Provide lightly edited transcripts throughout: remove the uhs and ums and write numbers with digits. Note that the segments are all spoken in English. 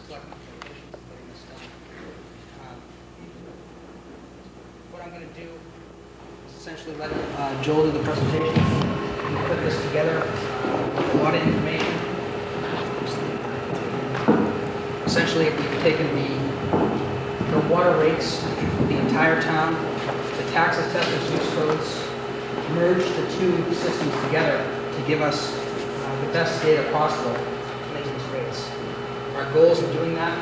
Selectmen for your patience in getting this done. What I'm going to do is essentially let Joel do the presentation. We put this together with a lot of information. Essentially, we've taken the water rates of the entire town, the tax assessors use codes, merged the two systems together to give us the best data possible to make these rates. Our goals in doing that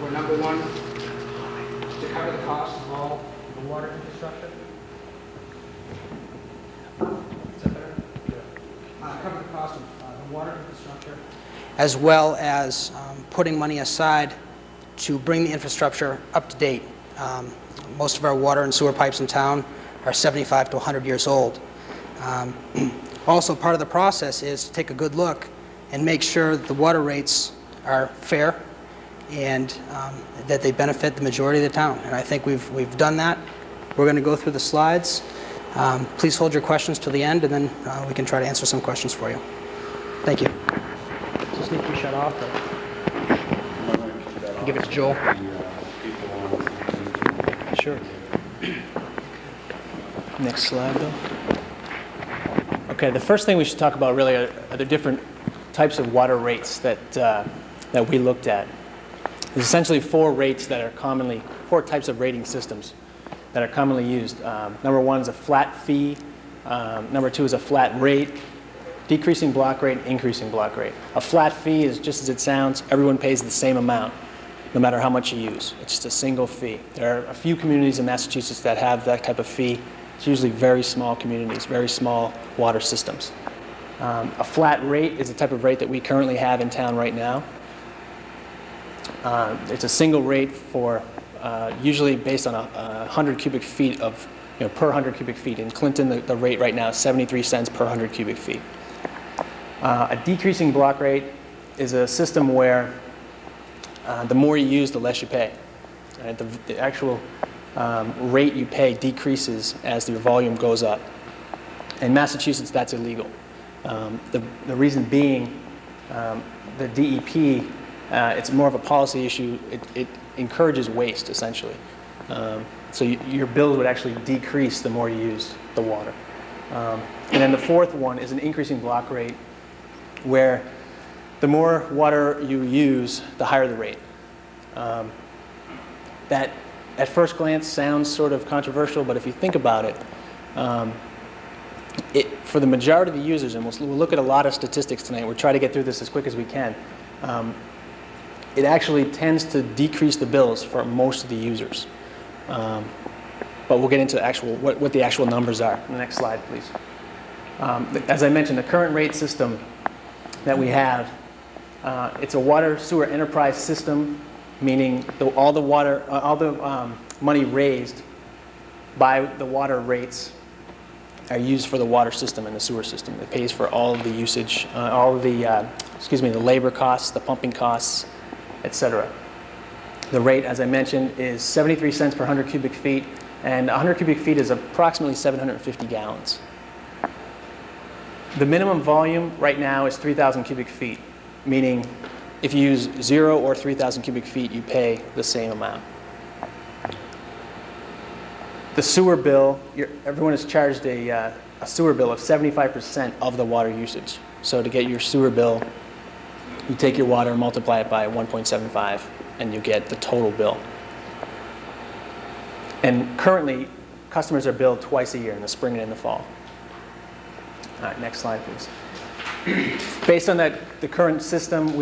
were, number one, to cover the cost of all the water infrastructure. Is that better? Cover the cost of the water infrastructure, as well as putting money aside to bring the infrastructure up to date. Most of our water and sewer pipes in town are 75 to 100 years old. Also, part of the process is to take a good look and make sure that the water rates are fair and that they benefit the majority of the town. And I think we've done that. We're going to go through the slides. Please hold your questions till the end, and then we can try to answer some questions for you. Thank you. Does this need to be shut off? Or give it to Joel. Sure. Next slide, Bill. Okay, the first thing we should talk about really are the different types of water rates that we looked at. There's essentially four types of rating systems that are commonly used. Number one is a flat fee. Number two is a flat rate, decreasing block rate, increasing block rate. A flat fee is just as it sounds. Everyone pays the same amount, no matter how much you use. It's just a single fee. There are a few communities in Massachusetts that have that type of fee. It's usually very small communities, very small water systems. A flat rate is the type of rate that we currently have in town right now. It's a single rate for usually based on 100 cubic feet of, per 100 cubic feet. In Clinton, the rate right now is 73 cents per 100 cubic feet. A decreasing block rate is a system where the more you use, the less you pay. Right? The actual rate you pay decreases as your volume goes up. In Massachusetts, that's illegal. The reason being, the DEP, it's more of a policy issue. It encourages waste, essentially. So your bills would actually decrease the more you use the water. And then the fourth one is an increasing block rate, where the more water you use, the higher the rate. That, at first glance, sounds sort of controversial, but if you think about it, for the majority of the users, and we'll look at a lot of statistics tonight, we'll try to get through this as quick as we can, it actually tends to decrease the bills for most of the users. But we'll get into what the actual numbers are. The next slide, please. As I mentioned, the current rate system that we have, it's a water sewer enterprise system, meaning all the money raised by the water rates are used for the water system and the sewer system. It pays for all of the usage, the labor costs, the pumping costs, etc. The rate, as I mentioned, is 73 cents per 100 cubic feet, and 100 cubic feet is approximately 750 gallons. The minimum volume right now is 3,000 cubic feet, meaning if you use 0 or 3,000 cubic feet, you pay the same amount. The sewer bill, everyone is charged a sewer bill of 75% of the water usage. So to get your sewer bill, you take your water and multiply it by 1.75, and you get the total bill. And currently, customers are billed twice a year, in the spring and in the fall. All right, next slide, please. Based on the current system,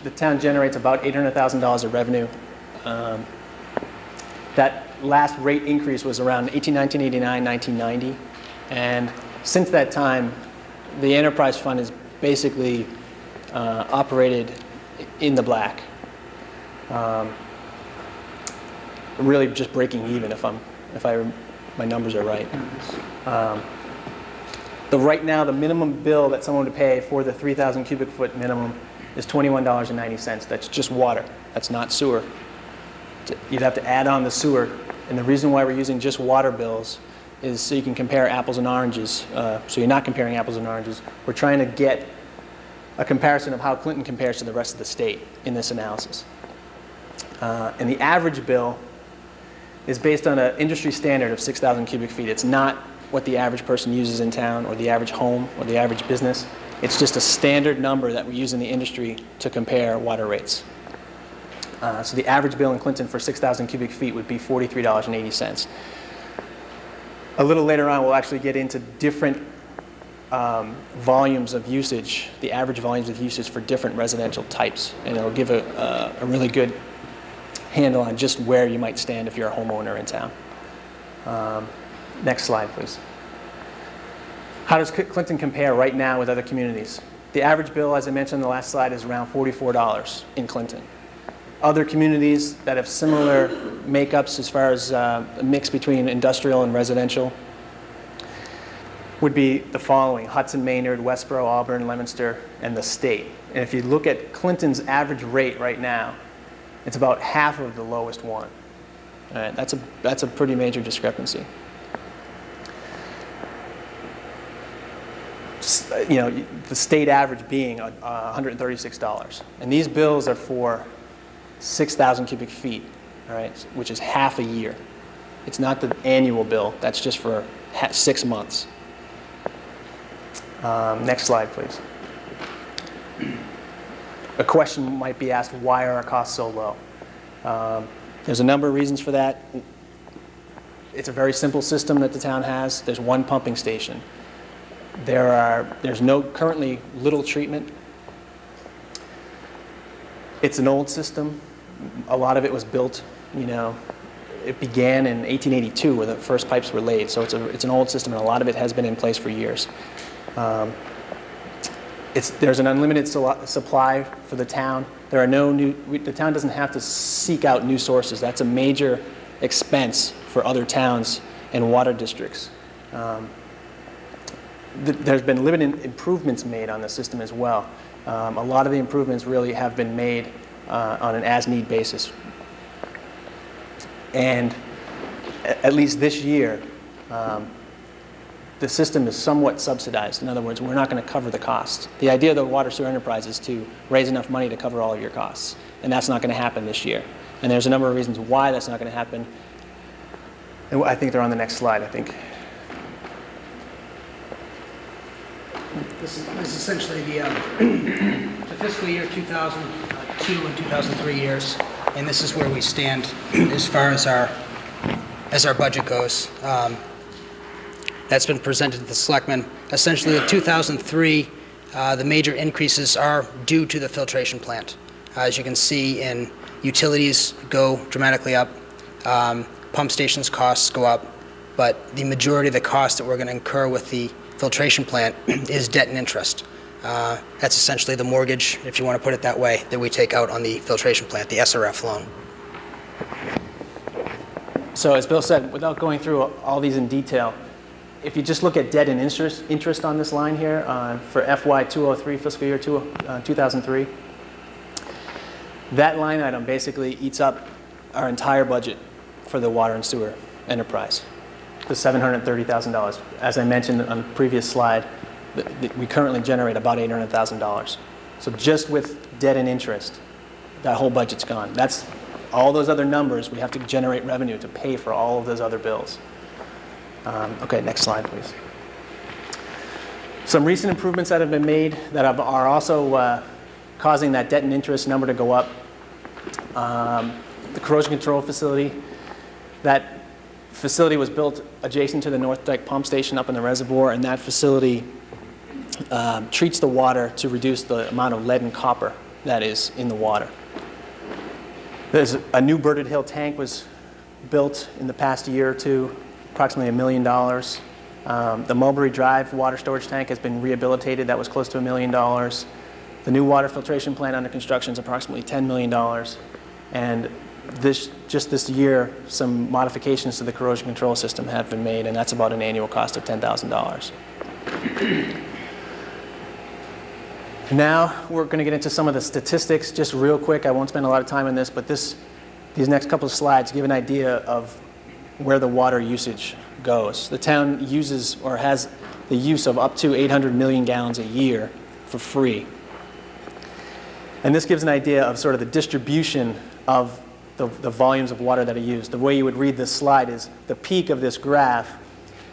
the town generates about $800,000 of revenue. That last rate increase was around 1989, 1990. And since that time, the enterprise fund has basically operated in the black. Really just breaking even if my numbers are right. Right now, the minimum bill that someone would pay for the 3,000 cubic foot minimum is $21.90. That's just water. That's not sewer. You'd have to add on the sewer. And the reason why we're using just water bills is so you can compare apples and oranges. So you're not comparing apples and oranges. We're trying to get a comparison of how Clinton compares to the rest of the state in this analysis. And the average bill is based on an industry standard of 6,000 cubic feet. It's not what the average person uses in town or the average home or the average business. It's just a standard number that we use in the industry to compare water rates. So the average bill in Clinton for 6,000 cubic feet would be $43.80. A little later on, we'll actually get into different volumes of usage, the average volumes of usage for different residential types. And it'll give a really good handle on just where you might stand if you're a homeowner in town. Next slide, please. How does Clinton compare right now with other communities? The average bill, as I mentioned in the last slide, is around $44 in Clinton. Other communities that have similar makeups as far as a mix between industrial and residential would be the following: Hudson, Maynard, Westboro, Auburn, Leominster, and the state. And if you look at Clinton's average rate right now, it's about half of the lowest one. All right, that's a pretty major discrepancy. You know, the state average being $136. And these bills are for 6,000 cubic feet, all right, which is half a year. It's not the annual bill. That's just for 6 months. Next slide, please. A question might be asked, why are our costs so low? There's a number of reasons for that. It's a very simple system that the town has. There's one pumping station. There's currently little treatment. It's an old system. A lot of it was built, you know, it began in 1882 where the first pipes were laid. So it's an old system, and a lot of it has been in place for years. There's an unlimited supply for the town. There are the town doesn't have to seek out new sources. That's a major expense for other towns and water districts. There's been limited improvements made on the system as well. A lot of the improvements really have been made on an as-need basis. And at least this year, the system is somewhat subsidized. In other words, we're not going to cover the costs. The idea of the water sewer enterprise is to raise enough money to cover all of your costs. And that's not going to happen this year. And there's a number of reasons why that's not going to happen. And I think they're on the next slide, I think. This is essentially the fiscal year 2002 and 2003 years, and this is where we stand as far as our budget goes. That's been presented to the selectmen. Essentially, in 2003, the major increases are due to the filtration plant. As you can see, in utilities go dramatically up, pump stations costs go up, but the majority of the cost that we're going to incur with the filtration plant is debt and interest. That's essentially the mortgage, if you want to put it that way, that we take out on the filtration plant, the SRF loan. So as Bill said, without going through all these in detail, if you just look at debt and interest on this line here for FY 203, fiscal year 2003, that line item basically eats up our entire budget for the water and sewer enterprise, the $730,000. As I mentioned on the previous slide, we currently generate about $800,000. So just with debt and interest, that whole budget's gone. That's all those other numbers. We have to generate revenue to pay for all of those other bills. Okay, next slide, please. Some recent improvements that have been made that are also causing that debt and interest number to go up. The corrosion control facility, that facility was built adjacent to the North Dyke pump station up in the reservoir, and that facility treats the water to reduce the amount of lead and copper that is in the water. There's a new Birded Hill tank was built in the past year or two, approximately $1 million. The Mulberry Drive water storage tank has been rehabilitated. That was close to $1 million. The new water filtration plant under construction is approximately $10 million. And just this year, some modifications to the corrosion control system have been made, and that's about an annual cost of $10,000. Now we're going to get into some of the statistics just real quick. I won't spend a lot of time on this, but these next couple of slides give an idea of where the water usage goes. The town uses or has the use of up to 800 million gallons a year for free. And this gives an idea of sort of the distribution of the volumes of water that are used. The way you would read this slide is the peak of this graph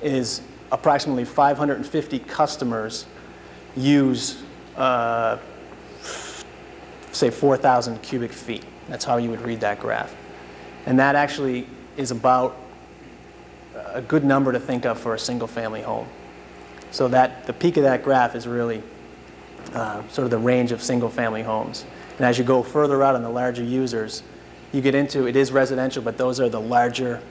is approximately 550 customers use, say, 4,000 cubic feet. That's how you would read that graph. And that actually is about a good number to think of for a single-family home. So that the peak of that graph is really sort of the range of single-family homes. And as you go further out on the larger users, you get into, it is residential, but those are the larger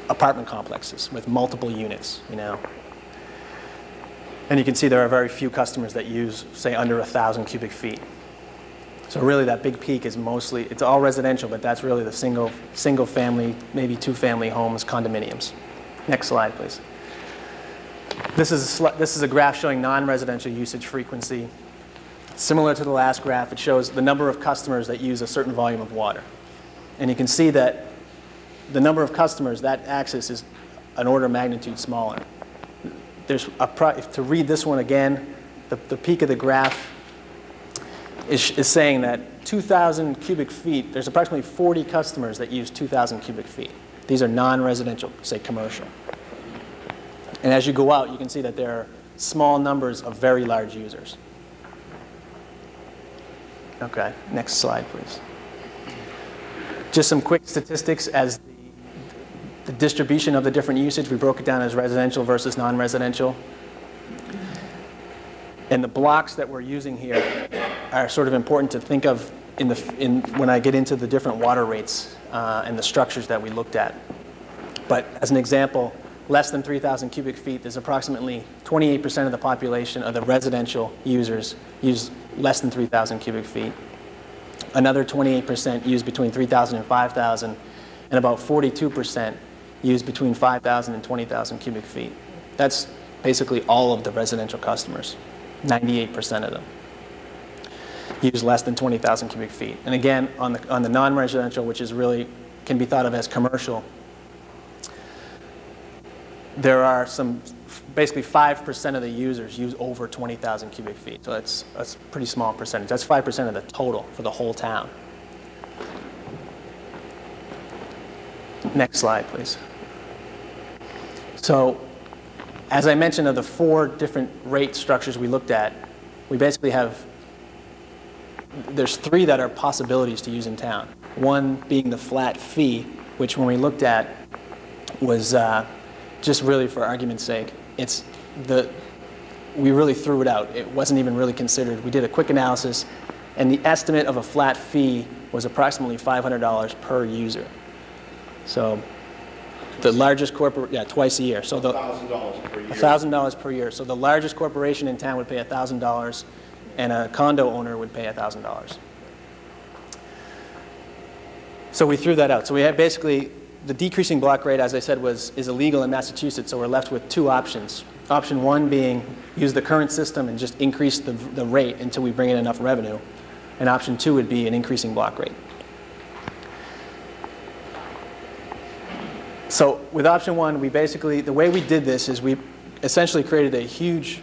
apartment complexes with multiple units, you know. And you can see there are very few customers that use, say, under 1,000 cubic feet. So really that big peak is mostly, it's all residential, but that's really the single family, maybe two-family homes, condominiums. Next slide, please. This is a graph showing non-residential usage frequency. Similar to the last graph, it shows the number of customers that use a certain volume of water. And you can see that the number of customers, that axis is an order of magnitude smaller. To read this one again, the peak of the graph is saying that 2,000 cubic feet, there's approximately 40 customers that use 2,000 cubic feet. These are non-residential, say commercial. And as you go out, you can see that there are small numbers of very large users. Okay, next slide, please. Just some quick statistics as the distribution of the different usage. We broke it down as residential versus non-residential. And the blocks that we're using here are sort of important to think of when I get into the different water rates and the structures that we looked at. But as an example, less than 3,000 cubic feet, there's approximately 28% of the population of the residential users use less than 3,000 cubic feet. Another 28% use between 3,000 and 5,000, and about 42% use between 5,000 and 20,000 cubic feet. That's basically all of the residential customers. 98% of them use less than 20,000 cubic feet. And again, on the non-residential, which is really can be thought of as commercial, there are basically 5% of the users use over 20,000 cubic feet. So that's a pretty small percentage. That's 5% of the total for the whole town. Next slide, please. So, as I mentioned, of the 4 different rate structures we looked at, we basically there's 3 that are possibilities to use in town. One being the flat fee, which when we looked at was just really for argument's sake, we really threw it out. It wasn't even really considered. We did a quick analysis, and the estimate of a flat fee was approximately $500 per user. So the largest twice a year. So $1,000 per year. $1,000 per year. So the largest corporation in town would pay $1,000, and a condo owner would pay $1,000. So we threw that out. So we had basically the decreasing block rate, as I said, is illegal in Massachusetts. So we're left with 2 options. Option 1 being use the current system and just increase the rate until we bring in enough revenue. And option 2 would be an increasing block rate. So with option 1, the way we did this is we essentially created a huge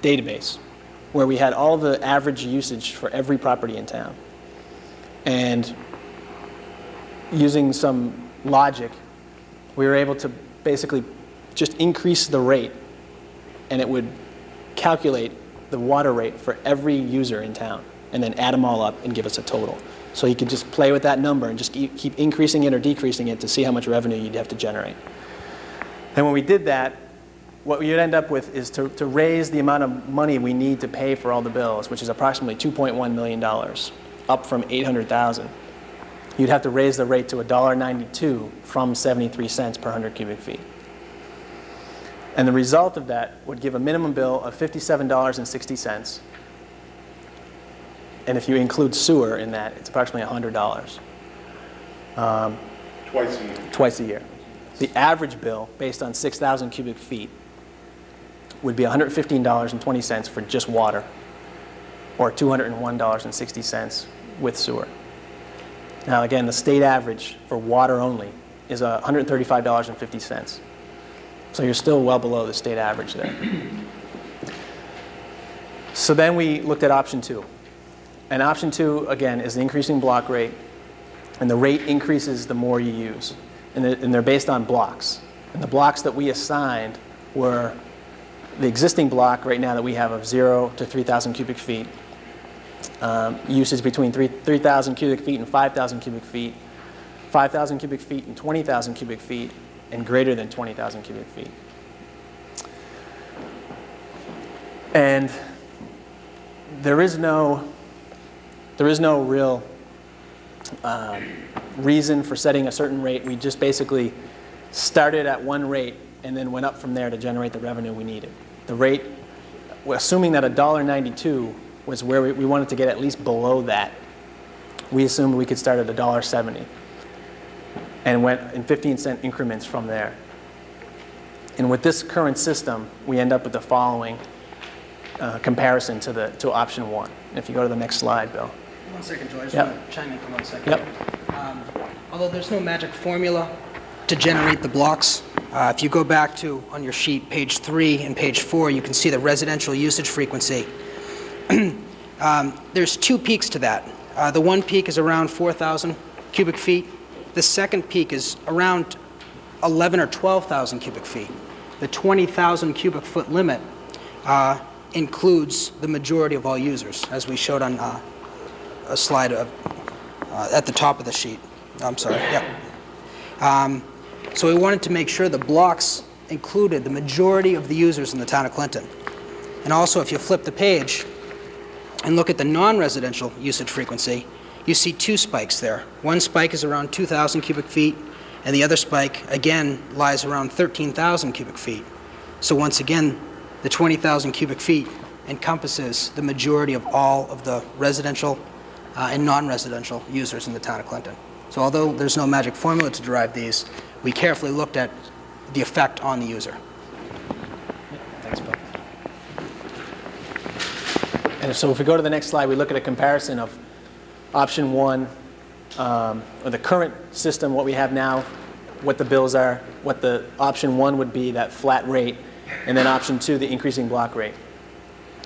database where we had all the average usage for every property in town. And using some logic, we were able to basically just increase the rate, and it would calculate the water rate for every user in town, and then add them all up and give us a total. So you could just play with that number and just keep increasing it or decreasing it to see how much revenue you'd have to generate. And when we did that, what you'd end up with is to raise the amount of money we need to pay for all the bills, which is approximately $2.1 million, up from $800,000. You'd have to raise the rate to $1.92 from 73 cents per 100 cubic feet. And the result of that would give a minimum bill of $57.60. And if you include sewer in that, it's approximately $100. Twice a year. Twice a year. The average bill, based on 6,000 cubic feet, would be $115.20 for just water, or $201.60 with sewer. Now again, the state average for water only is $135.50. So you're still well below the state average there. So then we looked at option 2. And option 2, again, is the increasing block rate, and the rate increases the more you use. And they're based on blocks. And the blocks that we assigned were the existing block right now that we have of 0 to 3,000 cubic feet, usage between 3,000 cubic feet and 5,000 cubic feet, 5,000 cubic feet and 20,000 cubic feet, and greater than 20,000 cubic feet. And there is no real reason for setting a certain rate. We just basically started at one rate and then went up from there to generate the revenue we needed. The rate, assuming that $1.92 was where we wanted to get at least below that, we assumed we could start at $1.70 and went in 15-cent increments from there. And with this current system, we end up with the following comparison to option 1. If you go to the next slide, Bill. 1 second, Joe. I just Yep. want to chime in for 1 second. Yep. Although there's no magic formula to generate the blocks, if you go back to, on your sheet, page 3 and page 4, you can see the residential usage frequency. There's 2 peaks to that. The one peak is around 4,000 cubic feet. The second peak is around 11 or 12,000 cubic feet. The 20,000 cubic foot limit includes the majority of all users, as we showed on a slide at the top of the sheet. I'm sorry. Yep. So we wanted to make sure the blocks included the majority of the users in the town of Clinton. And also, if you flip the page and look at the non-residential usage frequency, you see 2 spikes there. One spike is around 2,000 cubic feet, and the other spike, again, lies around 13,000 cubic feet. So once again, the 20,000 cubic feet encompasses the majority of all of the residential and non-residential users in the town of Clinton. So although there's no magic formula to derive these, we carefully looked at the effect on the user. Thanks, Bill. And so if we go to the next slide, we look at a comparison of option 1, or the current system, what we have now, what the bills are, what the option 1 would be, that flat rate, and then option 2, the increasing block rate.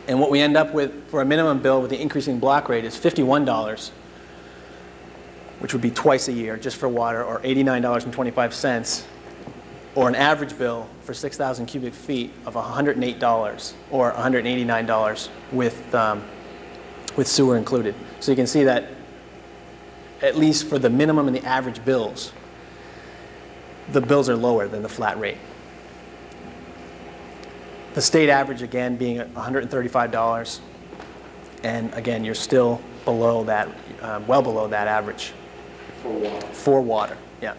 And what we end up with for a minimum bill with the increasing block rate is $51, which would be twice a year just for water, or $89.25, or an average bill for 6,000 cubic feet of $108 or $189 with sewer included. So you can see that at least for the minimum and the average bills, the bills are lower than the flat rate. The state average, again, being $135, and again, you're still below that, well below that average. For water. For water, yeah.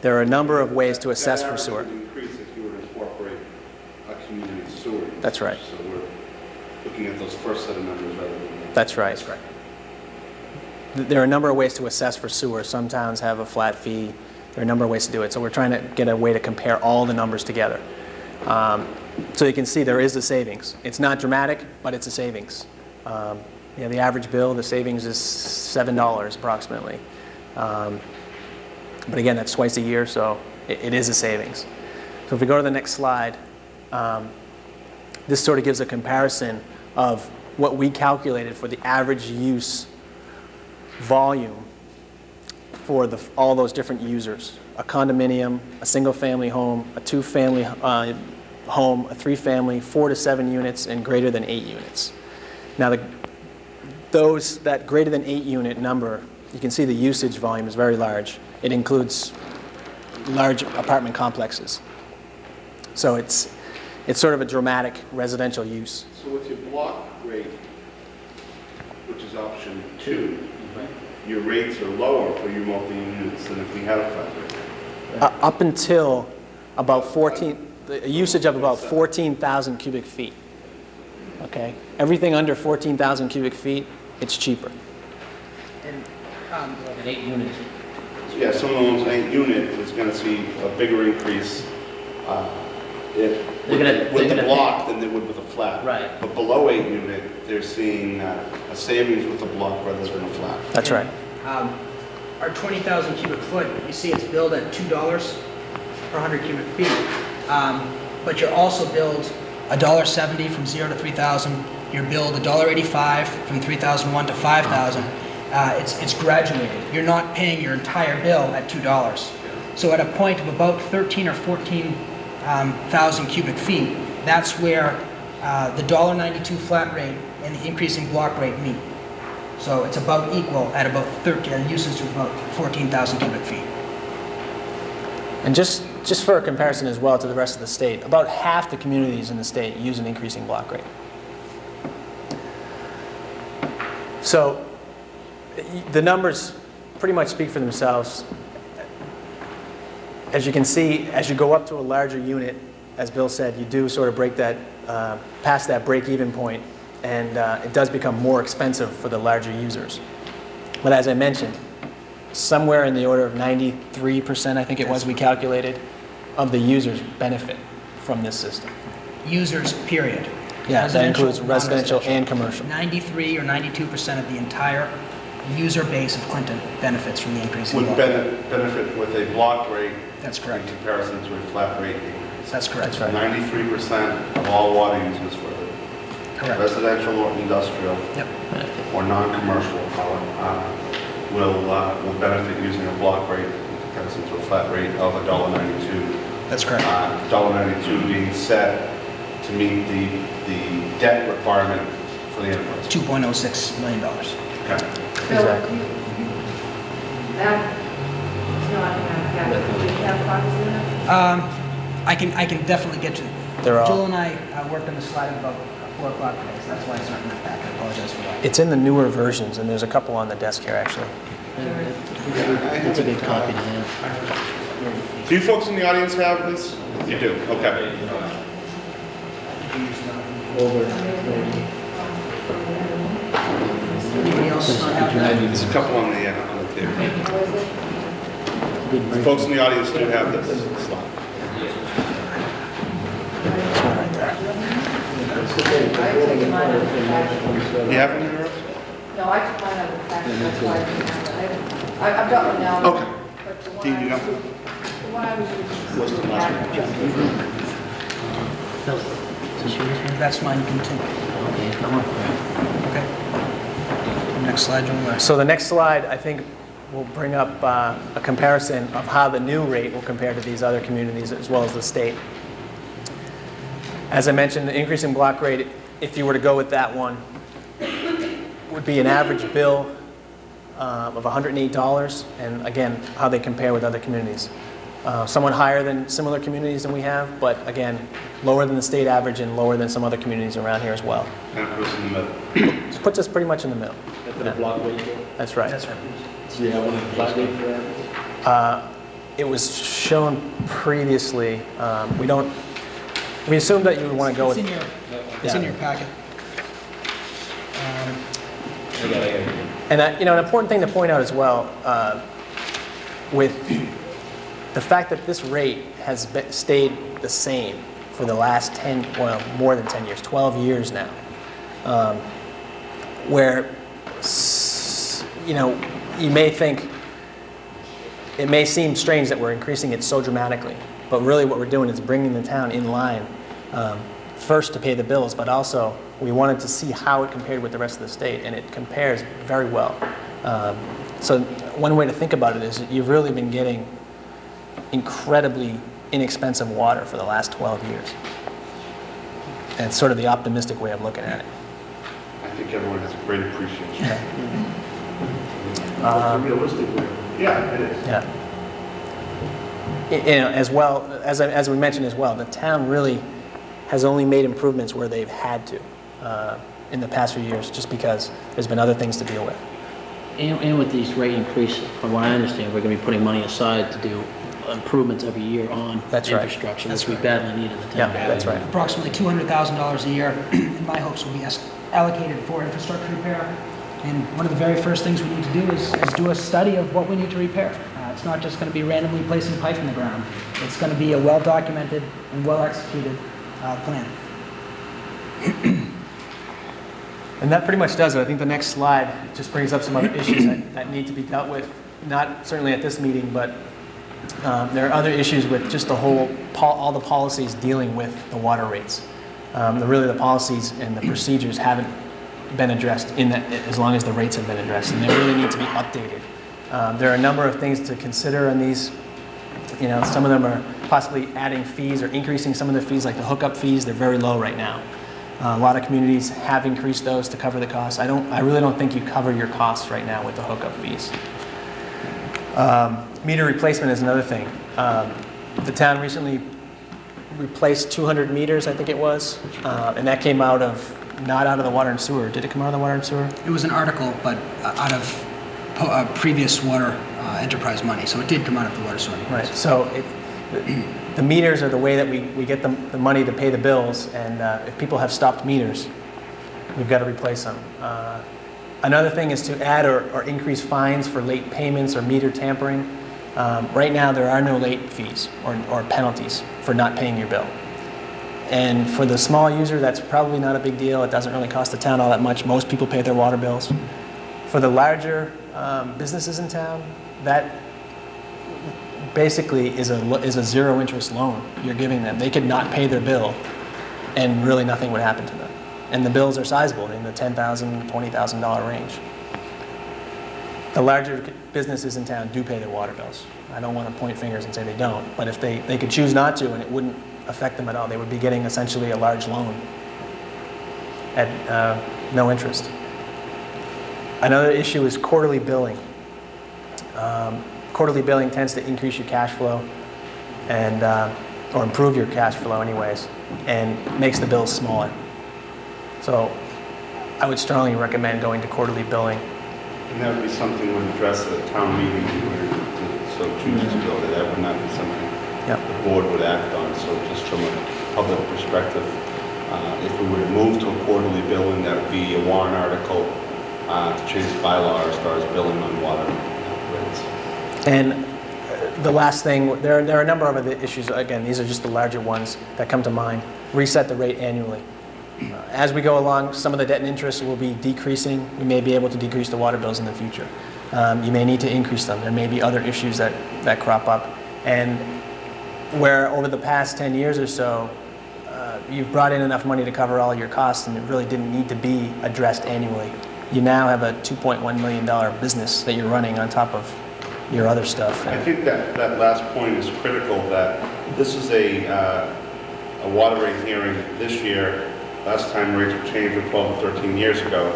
There are a number of ways to assess for sewer. That average would increase if you were to incorporate a community sewer. That's right. So we're looking at those first set of numbers rather than... That's right. That's right. There are a number of ways to assess for sewer. Some towns have a flat fee. There are a number of ways to do it. So we're trying to get a way to compare all the numbers together. So you can see there is a savings. It's not dramatic, but it's a savings. The average bill, the savings is $7 approximately. But again, that's twice a year, so it is a savings. So if we go to the next slide, this sort of gives a comparison of what we calculated for the average use volume for all those different users. A condominium, a single-family home, a two-family home, a three-family, 4 to 7 units, and greater than 8 units. Now, that greater than 8 unit number, you can see the usage volume is very large. It includes large apartment complexes. So it's sort of a dramatic residential use. So with your block rate, which is option 2, your rates are lower for your multi-units than if we had a flat rate. Up until about a usage of about 14,000 cubic feet. Okay? Everything under 14,000 cubic feet, it's cheaper. And, Like an 8 units. Yeah, someone who owns an 8 unit is going to see a bigger increase with the block than they would with a flat. Right. But below 8 unit, they're seeing a savings with a block rather than a flat. That's right. Our 20,000 cubic foot, you see it's billed at $2 per 100 cubic feet. But you're also billed $1.70 from 0 to 3,000, you're billed $1.85 from 3001 to 5000. It's graduated. You're not paying your entire bill at $2. So at a point of about 13 or 14,000 cubic feet, that's where the $1.92 flat rate and the increasing block rate meet. So it's about equal at about 13, usage of about 14,000 cubic feet. And just for a comparison as well to the rest of the state, about half the communities in the state use an increasing block rate. So the numbers pretty much speak for themselves. As you can see, as you go up to a larger unit, as Bill said, you do sort of break that, past that break-even point, and it does become more expensive for the larger users. But as I mentioned, somewhere in the order of 93%, I think it was, we calculated, of the users benefit from this system. Users, period. Yeah, that includes non-residential. residential and commercial. 93 or 92% of the entire user base of Clinton benefits from the increase in Would block. benefit with a block rate That's correct. in comparison to a flat rate increase. That's correct. That's right. 93% of all water users, whether Correct. residential or industrial Yep. or non-commercial, will benefit using a block rate in comparison to a flat rate of $1.92. That's correct. $1.92 being set to meet the debt requirement for the enterprise. $2.06 million. Okay. Exactly. I can definitely get to. They're all- Jill and I worked on the slide about 4 o'clock today, so that's why it's not in that pack. I apologize for that. It's in the newer versions, and there's a couple on the desk here, actually. That's a good copy to have. Do you folks in the audience have this? You do, okay. Anybody else not have that? There's a couple on the there. Folks in the audience do have this slide. This one right there. You have one in yours? No, I took mine out of the packet, that's why I didn't have it. I've got one now. Okay. But the one Dean, I you got was- one? The one I was using. What's the last one? Phil, is this yours, man? That's mine, you can take. Okay, come on. Okay. Next slide, Jill. So the next slide, I think, will bring up a comparison of how the new rate will compare to these other communities as well as the state. As I mentioned, the increase in block rate, if you were to go with that one, would be an average bill of $108, and again, how they compare with other communities. Somewhat higher than similar communities than we have, but again, lower than the state average and lower than some other communities around here as well. And it goes in the middle. It puts us pretty much in the middle. For the block rate, That's right. That's right. do you have one in the block rate for that? It was shown previously. We assumed that you would want to go It's with. in your, it's in your packet. I got it. And an important thing to point out as well, with the fact that this rate has stayed the same for the last 10, well, more than 10 years, 12 years now, where, you may think, it may seem strange that we're increasing it so dramatically, but really what we're doing is bringing the town in line, first to pay the bills, but also we wanted to see how it compared with the rest of the state, and it compares very well. So one way to think about it is that you've really been getting incredibly inexpensive water for the last 12 years. And it's sort of the optimistic way of looking at it. I think everyone has a great appreciation. It's a realistic way. Yeah, it is. Yeah. As well, as we mentioned as well, the town really has only made improvements where they've had to in the past few years, just because there's been other things to deal with. And with these rate increase, from what I understand, we're going to be putting money aside to do improvements every year on That's right. infrastructure, That's which we right. badly need in the town. Yeah, that's right. Approximately $200,000 a year, in my hopes, will be allocated for infrastructure repair. And one of the very first things we need to do is do a study of what we need to repair. It's not just going to be randomly placing pipe in the ground. It's going to be a well-documented and well-executed plan. And that pretty much does it. I think the next slide just brings up some other issues that need to be dealt with, not certainly at this meeting, but there are other issues with just the whole, all the policies dealing with the water rates. Really, the policies and the procedures haven't been addressed in that, as long as the rates have been addressed, and they really need to be updated. There are a number of things to consider in these. Some of them are possibly adding fees or increasing some of the fees, like the hookup fees. They're very low right now. A lot of communities have increased those to cover the costs. I really don't think you cover your costs right now with the hookup fees. Meter replacement is another thing. The town recently replaced 200 meters, I think it was, and that came not out of the water and sewer. Did it come out of the water and sewer? It was an article, but out of previous water enterprise money, so it did come out of the water sewer. Right. So the meters are the way that we get the money to pay the bills, and if people have stopped meters, we've got to replace them. Another thing is to add or increase fines for late payments or meter tampering. Right now, there are no late fees or penalties for not paying your bill. And for the small user, that's probably not a big deal. It doesn't really cost the town all that much. Most people pay their water bills. For the larger businesses in town, that basically is a zero interest loan you're giving them. They could not pay their bill, and really nothing would happen to them. And the bills are sizable, in the $10,000, $20,000 range. The larger businesses in town do pay their water bills. I don't want to point fingers and say they don't, but if they could choose not to, and it wouldn't affect them at all, they would be getting essentially a large loan at no interest. Another issue is quarterly billing. Quarterly billing tends to increase your cash flow and or improve your cash flow anyways, and makes the bills smaller. So I would strongly recommend going to quarterly billing. And that would be something we would address at a town meeting if we were to so choose to go there. That would not be something the board would act on. So just from a public perspective, if we were to move to a quarterly billing, that would be a warrant article to change the bylaw as far as billing on water rates. And the last thing, there are a number of other issues. Again, these are just the larger ones that come to mind. Reset the rate annually. As we go along, some of the debt and interest will be decreasing. We may be able to decrease the water bills in the future. You may need to increase them. There may be other issues that crop up. And where over the past 10 years or so, you've brought in enough money to cover all your costs and it really didn't need to be addressed annually. You now have a $2.1 million business that you're running on top of your other stuff. I think that last point is critical, that this is a water rate hearing this year. Last time rates were changed were 12 to 13 years ago.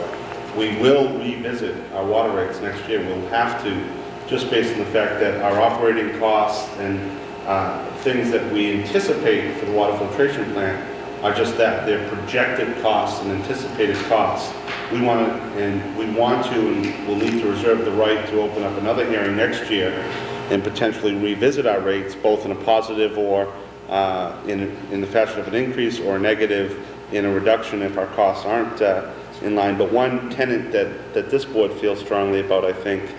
We will revisit our water rates next year. We'll have to, just based on the fact that our operating costs and things that we anticipate for the water filtration plant are just that. They're projected costs and anticipated costs. We want to, and we'll need to reserve the right to open up another hearing next year and potentially revisit our rates, both in a positive or in the fashion of an increase, or a negative in a reduction if our costs aren't in line. But one tenet that this board feels strongly about, I think,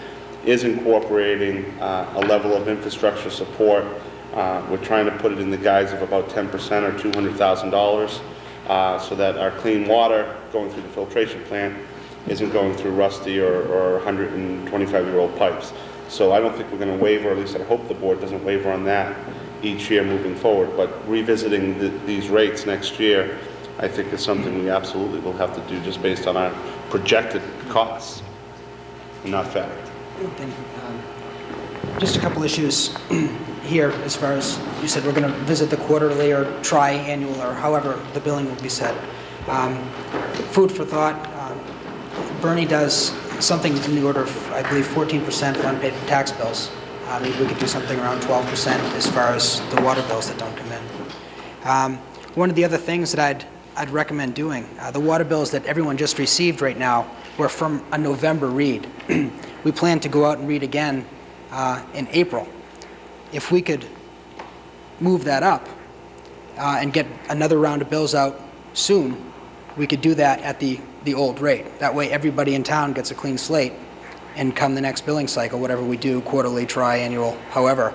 is incorporating a level of infrastructure support. We're trying to put it in the guise of about 10% or $200,000 so that our clean water going through the filtration plant isn't going through rusty or 125-year-old pipes. So I don't think we're going to waiver, at least I hope the board doesn't waiver on that each year moving forward. But revisiting these rates next year, I think, is something we absolutely will have to do, just based on our projected costs and not fact. Just a couple issues here, as far as you said, we're going to visit the quarterly or tri-annual, or however the billing will be set. Food for thought, Bernie does something in the order of, I believe, 14% for unpaid tax bills. Maybe we could do something around 12% as far as the water bills that don't come in. One of the other things that I'd recommend doing, the water bills that everyone just received right now were from a November read. We plan to go out and read again in April. If we could move that up and get another round of bills out soon, we could do that at the old rate. That way everybody in town gets a clean slate, and come the next billing cycle, whatever we do, quarterly, tri-annual, however,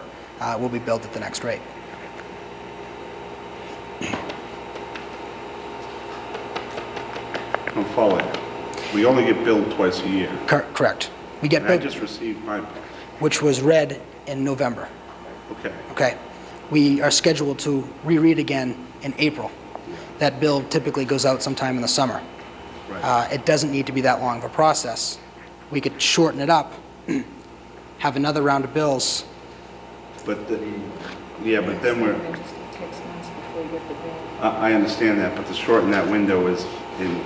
will be billed at the next rate. I'm following. We only get billed twice a year. Correct. We get And I billed, just received my, which was read in November. okay. Okay. We are scheduled to reread again in April. that bill typically goes out sometime in the summer. Right. It doesn't need to be that long of a process. We could shorten it up, have another round of bills. But, yeah, but then we're, It takes months before you get the bill. I understand that, but to shorten that window is in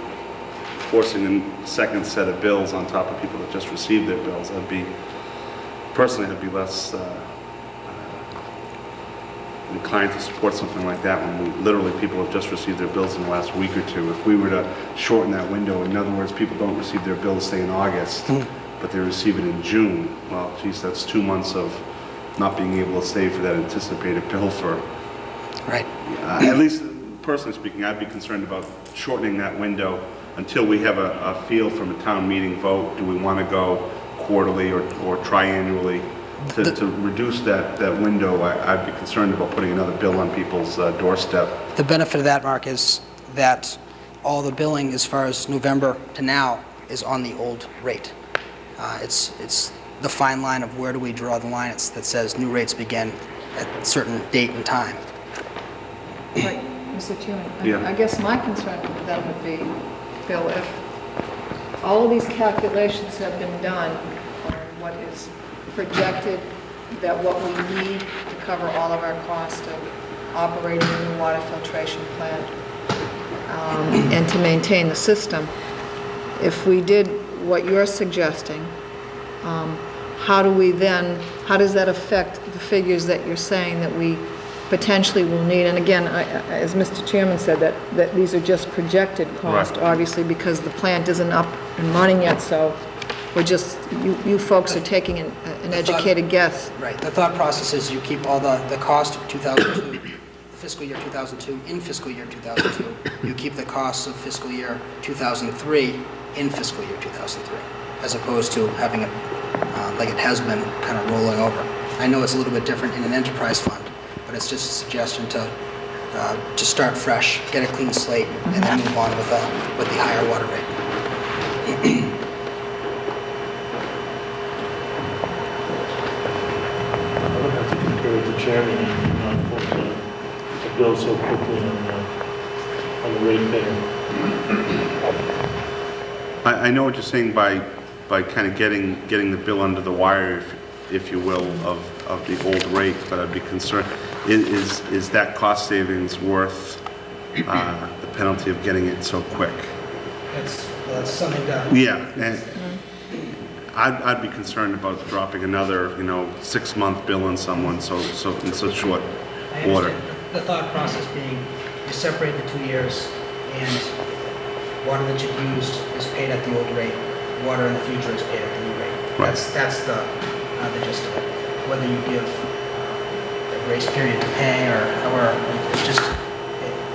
forcing a second set of bills on top of people that just received their bills. Personally, I'd be less inclined to support something like that when literally people have just received their bills in the last week or two. If we were to shorten that window, in other words, people don't receive their bills, say, in August, but they receive it in June, well, geez, that's 2 months of not being able to save for that anticipated bill for, Right. at least personally speaking, I'd be concerned about shortening that window until we have a feel from a town meeting vote. Do we want to go quarterly or triannually? To reduce that window, I'd be concerned about putting another bill on people's doorstep. The benefit of that, Mark, is that all the billing as far as November to now is on the old rate. It's the fine line of where do we draw the line that says new rates begin at a certain date and time. Right, Mr. Chairman, Yeah. I guess my concern then would be, Bill, if all of these calculations have been done on what is projected, that what we need to cover all of our cost of operating a new water filtration plant and to maintain the system, if we did what you're suggesting, how does that affect the figures that you're saying that we potentially will need? And again, as Mr. Chairman said, that these are just projected cost, Right. obviously, because the plant isn't up and running yet, so we're just, you folks are taking an educated guess. Right. The thought process is you keep all the cost of 2002, fiscal year 2002, in fiscal year 2002. You keep the costs of fiscal year 2003 in fiscal year 2003, as opposed to having it, like it has been, kind of rolling over. I know it's a little bit different in an enterprise fund, but it's just a suggestion to start fresh, get a clean slate, and then move on with the higher water rate. I would have to concur with the chairman and not for the bill so quickly on the rate payer. I know what you're saying by kind of getting the bill under the wire, if you will, of the old rate, but I'd be concerned, is that cost savings worth the penalty of getting it so quick? That's something to... Yeah, and I'd be concerned about dropping another, 6-month bill on someone in such short I order. understand. The thought process being, you separate the 2 years, and water that you've used is paid at the old rate. Water in the future is paid at the new rate. Right. That's the gist of it. Whether you give a grace period to pay or it's just,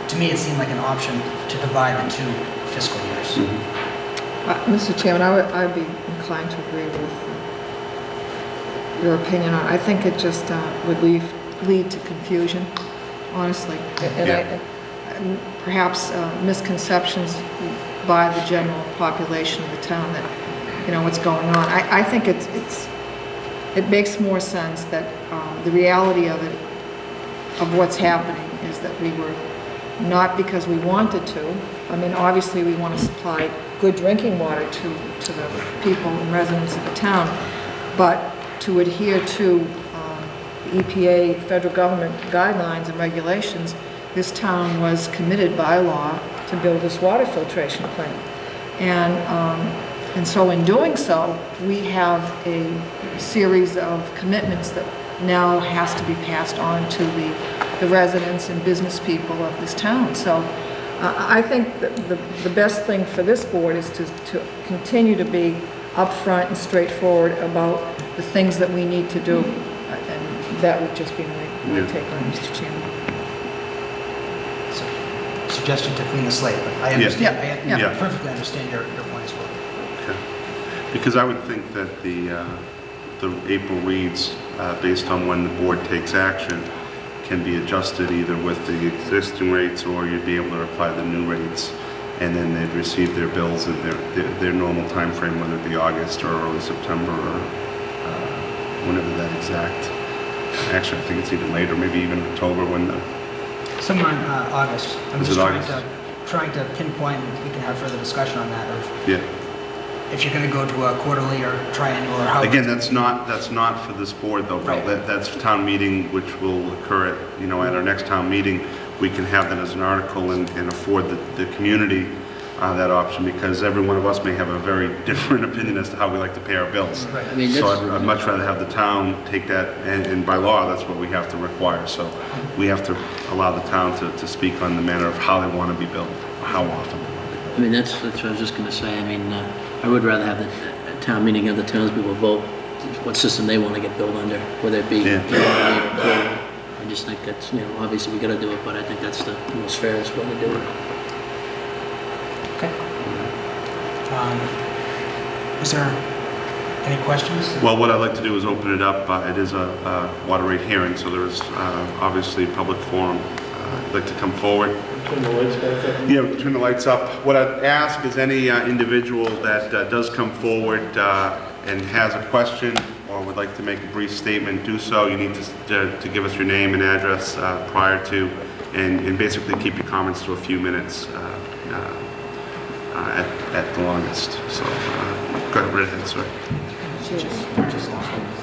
to me, it seemed like an option to divide the 2 fiscal years. Mr. Chairman, I'd be inclined to agree with your opinion on it. I think it just would lead to confusion, honestly. And perhaps misconceptions by the general population of the town that, what's going on. I think it makes more sense that the reality of it, of what's happening, is that we were, not because we wanted to, obviously we want to supply good drinking water to the people and residents of the town, but to adhere to the EPA, federal government guidelines and regulations, this town was committed by law to build this water filtration plant. And so in doing so, we have a series of commitments that now has to be passed on to the residents and business people of this town. So I think that the best thing for this board is to continue to be upfront and straightforward about the things that we need to do. And that would just be my take on it, Mr. Chairman. Suggestion to clean the slate, but I understand. Yeah. I perfectly understand your point as well. Okay. Because I would think that the April reads, based on when the board takes action, can be adjusted either with the existing rates or you'd be able to apply the new rates, and then they'd receive their bills in their normal time frame, whether it be August or early September or whenever that exact. Actually, I think it's even later, maybe even October when the... Sometime August. I'm Is just it trying August? to trying to pinpoint, and we can have further discussion on that, of Yeah. if you're going to go to a quarterly or triennial or how. Again, that's not for this board though, Bill. Right. That's town meeting, which will occur at our next town meeting. We can have that as an article and afford the community that option, because every one of us may have a very different opinion as to how we like to pay our bills. I mean, So that's- I'd much rather have the town take that, and by law, that's what we have to require. So we have to allow the town to speak on the manner of how they want to be billed, how often. I mean, that's what I was just gonna say. I mean, I would rather have the town meeting, have the townspeople vote what system they want to get billed under, whether it be Yeah. annually or quarterly. I just think that's, obviously we gotta do it, but I think that's the most fairest way to do it. Okay. Is there any questions? Well, what I'd like to do is open it up. It is a water rate hearing, so there is obviously a public forum. I'd like to come forward. Turn the lights back up. Yeah, we can turn the lights up. What I'd ask is any individual that does come forward and has a question or would like to make a brief statement, do so. You need to give us your name and address prior to, and basically keep your comments to a few minutes at the longest. So, go ahead, sir.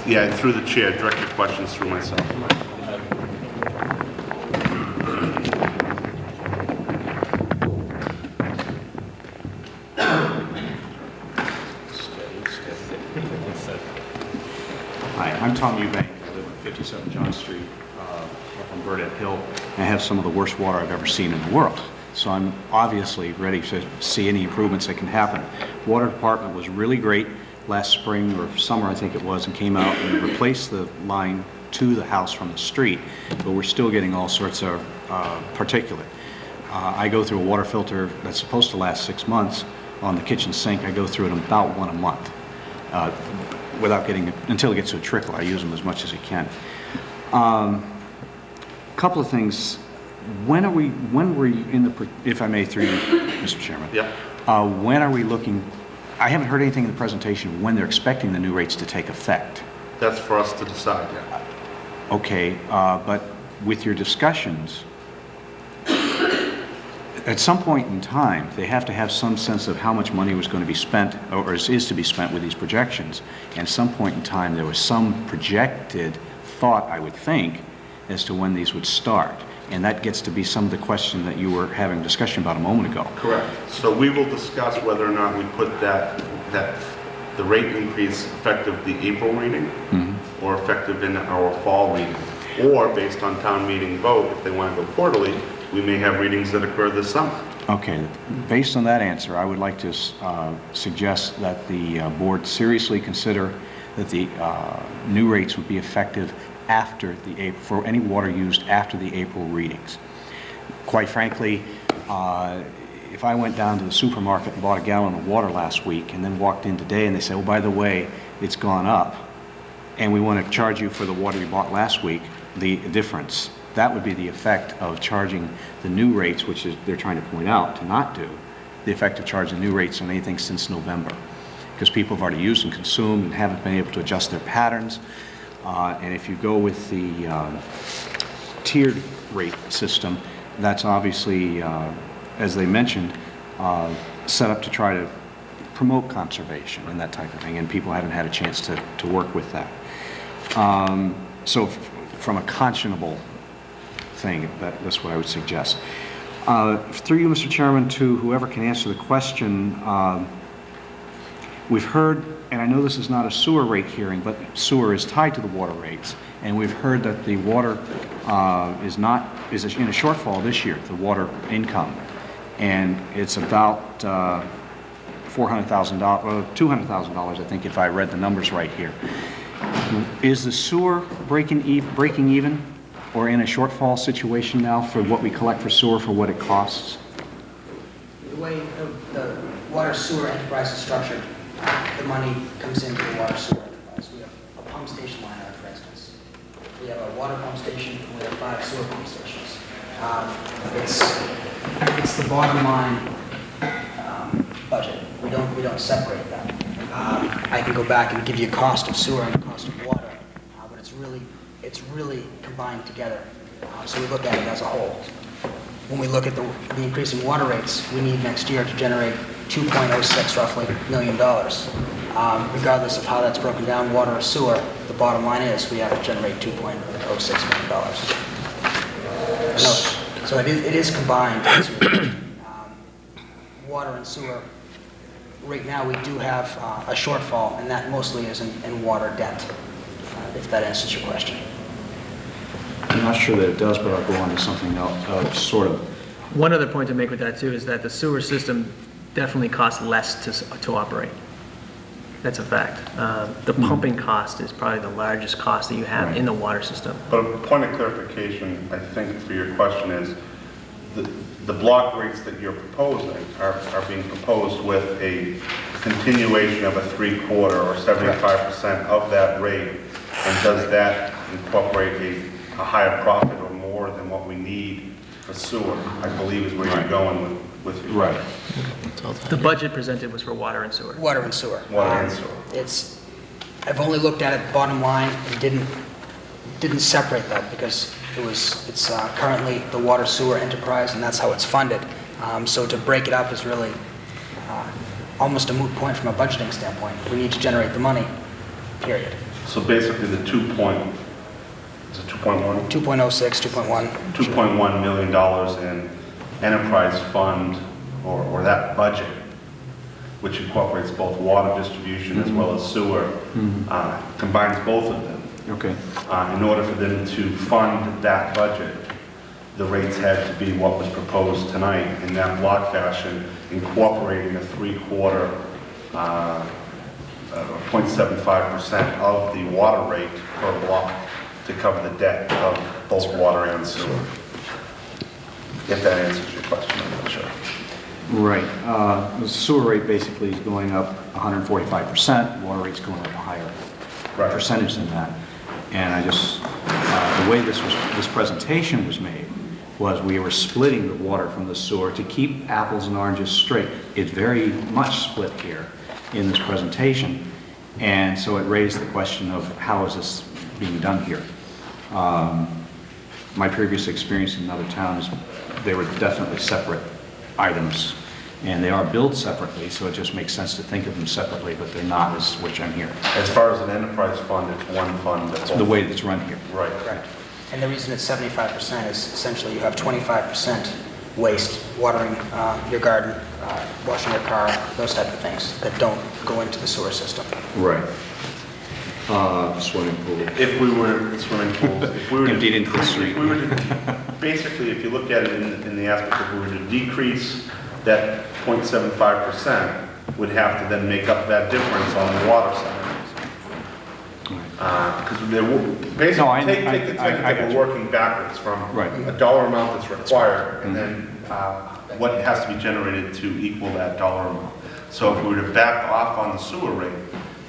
Yeah, through the chair, direct your questions through myself. Hi, I'm Tom Eubank. I live at 57 John Street, up on Burdett Hill. I have some of the worst water I've ever seen in the world. So I'm obviously ready to see any improvements that can happen. Water department was really great last spring or summer, I think it was, and came out and replaced the line to the house from the street, but we're still getting all sorts of particulate. I go through a water filter that's supposed to last 6 months on the kitchen sink. I go through it about one a month. Without getting, until it gets to a trickle. I use them as much as I can. Couple of things. When are we in the, if I may, through you, Mr. Chairman? Yeah. When are we looking, I haven't heard anything in the presentation, when they're expecting the new rates to take effect. That's for us to decide, yeah. Okay, but with your discussions, at some point in time, they have to have some sense of how much money was going to be spent, or is to be spent with these projections. And at some point in time, there was some projected thought, I would think, as to when these would start. And that gets to be some of the question that you were having a discussion about a moment ago. Correct. So we will discuss whether or not we put the rate increase effective the April reading or effective in our fall reading. Or based on town meeting vote, if they want to go quarterly, we may have readings that occur this summer. Okay, based on that answer, I would like to suggest that the board seriously consider that the new rates would be effective after the April, for any water used after the April readings. Quite frankly, if I went down to the supermarket and bought a gallon of water last week and then walked in today and they say, oh, by the way, it's gone up, and we want to charge you for the water you bought last week, the difference, that would be the effect of charging the new rates, which is they're trying to point out to not do, the effect of charging new rates on anything since November. Because people have already used and consumed and haven't been able to adjust their patterns. And if you go with the tiered rate system, that's obviously, as they mentioned, set up to try to promote conservation and that type of thing, and people haven't had a chance to work with that. So from a conscionable thing, that's what I would suggest. Through you, Mr. Chairman, to whoever can answer the question, we've heard, and I know this is not a sewer rate hearing, but sewer is tied to the water rates, and we've heard that the water is in a shortfall this year, the water income, and it's about $400,000, $200,000, I think, if I read the numbers right here. Is the sewer breaking even, or in a shortfall situation now for what we collect for sewer for what it costs? The way the water sewer enterprise is structured, the money comes into the water sewer enterprise. We have a pump station line item, for instance. We have a water pump station, and we have 5 sewer pump stations. It's the bottom line budget. We don't separate that. I can go back and give you a cost of sewer and a cost of water, but it's really combined together. So we look at it as a whole. when we look at the increase in water rates, we need next year to generate 2.06 roughly $million. Regardless of how that's broken down, water or sewer, the bottom line is we have to generate $2.06 million. So it is combined. Water and sewer, right now we do have a shortfall, and that mostly is in water debt, if that answers your question. I'm not sure that it does, but I'll go on to something else, sort of. One other point to make with that too is that the sewer system definitely costs less to operate. That's a fact. The pumping cost is probably the largest cost that you have in the water system. But a point of clarification, I think, for your question is, the block rates that you're proposing are being proposed with a continuation of a 3/4 or 75% of that rate, and does that incorporate a higher profit or more than what we need for sewer, I believe is where you're going with your Right. The budget presented was for water and sewer. Water and sewer. water and sewer. I've only looked at it bottom line and didn't separate that because it's currently the water sewer enterprise and that's how it's funded. So to break it up is really almost a moot point from a budgeting standpoint. We need to generate the money, period. So basically the 2.1? 2.06, 2.1. $2.1 million in enterprise fund or that budget, which incorporates both water distribution as well as sewer, combines both of them. Okay. In order for them to fund that budget, the rates had to be what was proposed tonight in that block fashion, incorporating a 3/4, 0.75% of the water rate per block to cover the debt of both water and sewer. If that answers your question, I'm not sure. Right. The sewer rate basically is going up 145%, water rate's going up a higher percentage than that. And I just, the way this presentation was made was we were splitting the water from the sewer to keep apples and oranges straight. It's very much split here in this presentation. And so it raised the question of how is this being done here? My previous experience in other towns, they were definitely separate items, and they are billed separately, so it just makes sense to think of them separately, but they're not, as which I'm here. As far as an enterprise fund, it's one fund. That's The way that's run here. Right. Correct. And the reason it's 75% is essentially you have 25% waste, watering your garden, washing your car, those type of things that don't go into the sewer system. Right. Swimming pool. If we were swimming pools, if we were Emptied into the street. if we were to, basically, if you look at it in the aspect of we were to decrease that 0.75%, would have to then make up that difference on the water side. Because there will, basically, No, I take got we're you. working backwards from Right. a dollar amount that's required, and then what has to be generated to equal that dollar amount. So if we were to back off on the sewer rate,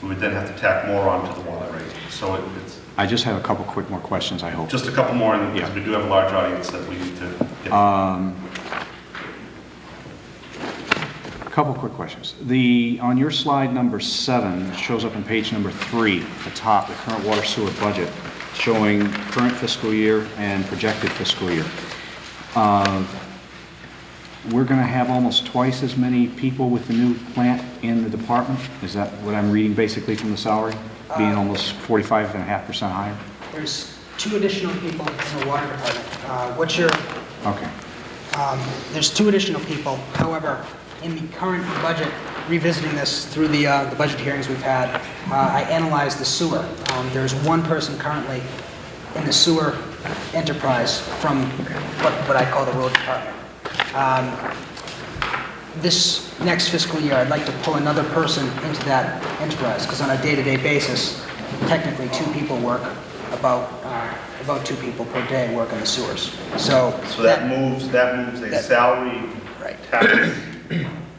we would then have to tack more onto the water rate. So it's I just have a couple quick more questions, I hope. just a couple more, because Yeah. we do have a large audience that we need to get. A couple quick questions. On your slide number 7, it shows up on page number 3, at the top, the current water sewer budget, showing current fiscal year and projected fiscal year. We're going to have almost twice as many people with the new plant in the department? Is that what I'm reading basically from the salary? Being almost 45.5% higher? There's 2 additional people in the water department. Okay. There's 2 additional people. However, in the current budget, revisiting this through the budget hearings we've had, I analyzed the sewer. There's 1 person currently in the sewer enterprise from what I call the road department. This next fiscal year, I'd like to pull another person into that enterprise, because on a day-to-day basis, technically 2 people work, about 2 people per day work in the sewers. So that moves a salary Right. tax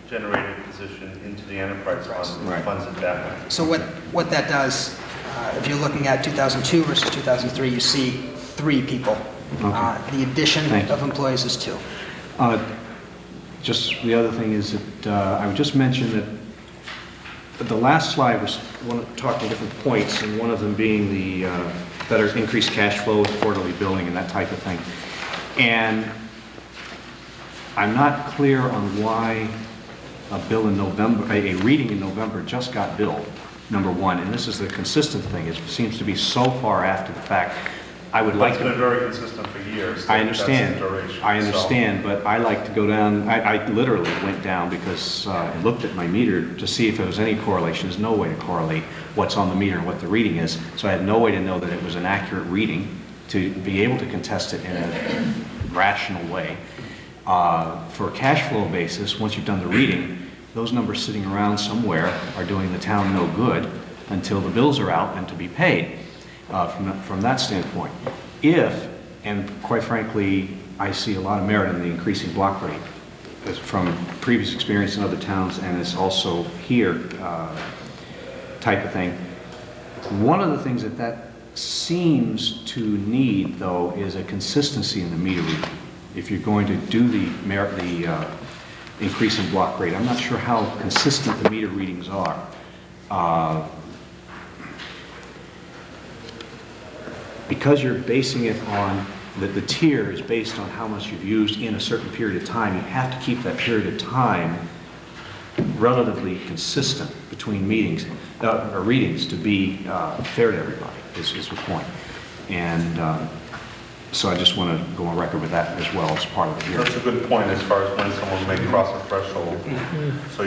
generated position into the enterprise fund and Right. funds it back. So what that does, if you're looking at 2002 versus 2003, you see 3 people. Okay. The addition Thank you. of employees is 2. Just the other thing is that I would just mention that the last slide was talking different points, and one of them being the better increased cash flow with quarterly billing and that type of thing. And I'm not clear on why a bill in November, a reading in November just got billed, number one, and this is the consistent thing, it seems to be so far after the fact. I would like It's to... been very consistent for years. I understand. That's the duration, I so- understand, but I like to go down, I literally went down because I looked at my meter to see if there was any correlation. There's no way to correlate what's on the meter and what the reading is, so I had no way to know that it was an accurate reading to be able to contest it in a rational way. For a cash flow basis, once you've done the reading, those numbers sitting around somewhere are doing the town no good until the bills are out and to be paid. From that standpoint. If, and quite frankly, I see a lot of merit in the increasing block rate from previous experience in other towns, and it's also here type of thing. One of the things that seems to need, though, is a consistency in the meter reading. If you're going to do the increasing block rate, I'm not sure how consistent the meter readings are. Because you're basing it on, the tier is based on how much you've used in a certain period of time, you have to keep that period of time relatively consistent between meetings, or readings to be fair to everybody, is the point. And so I just want to go on record with that as well as part of the hearing. That's a good point as far as when someone may cross a threshold. So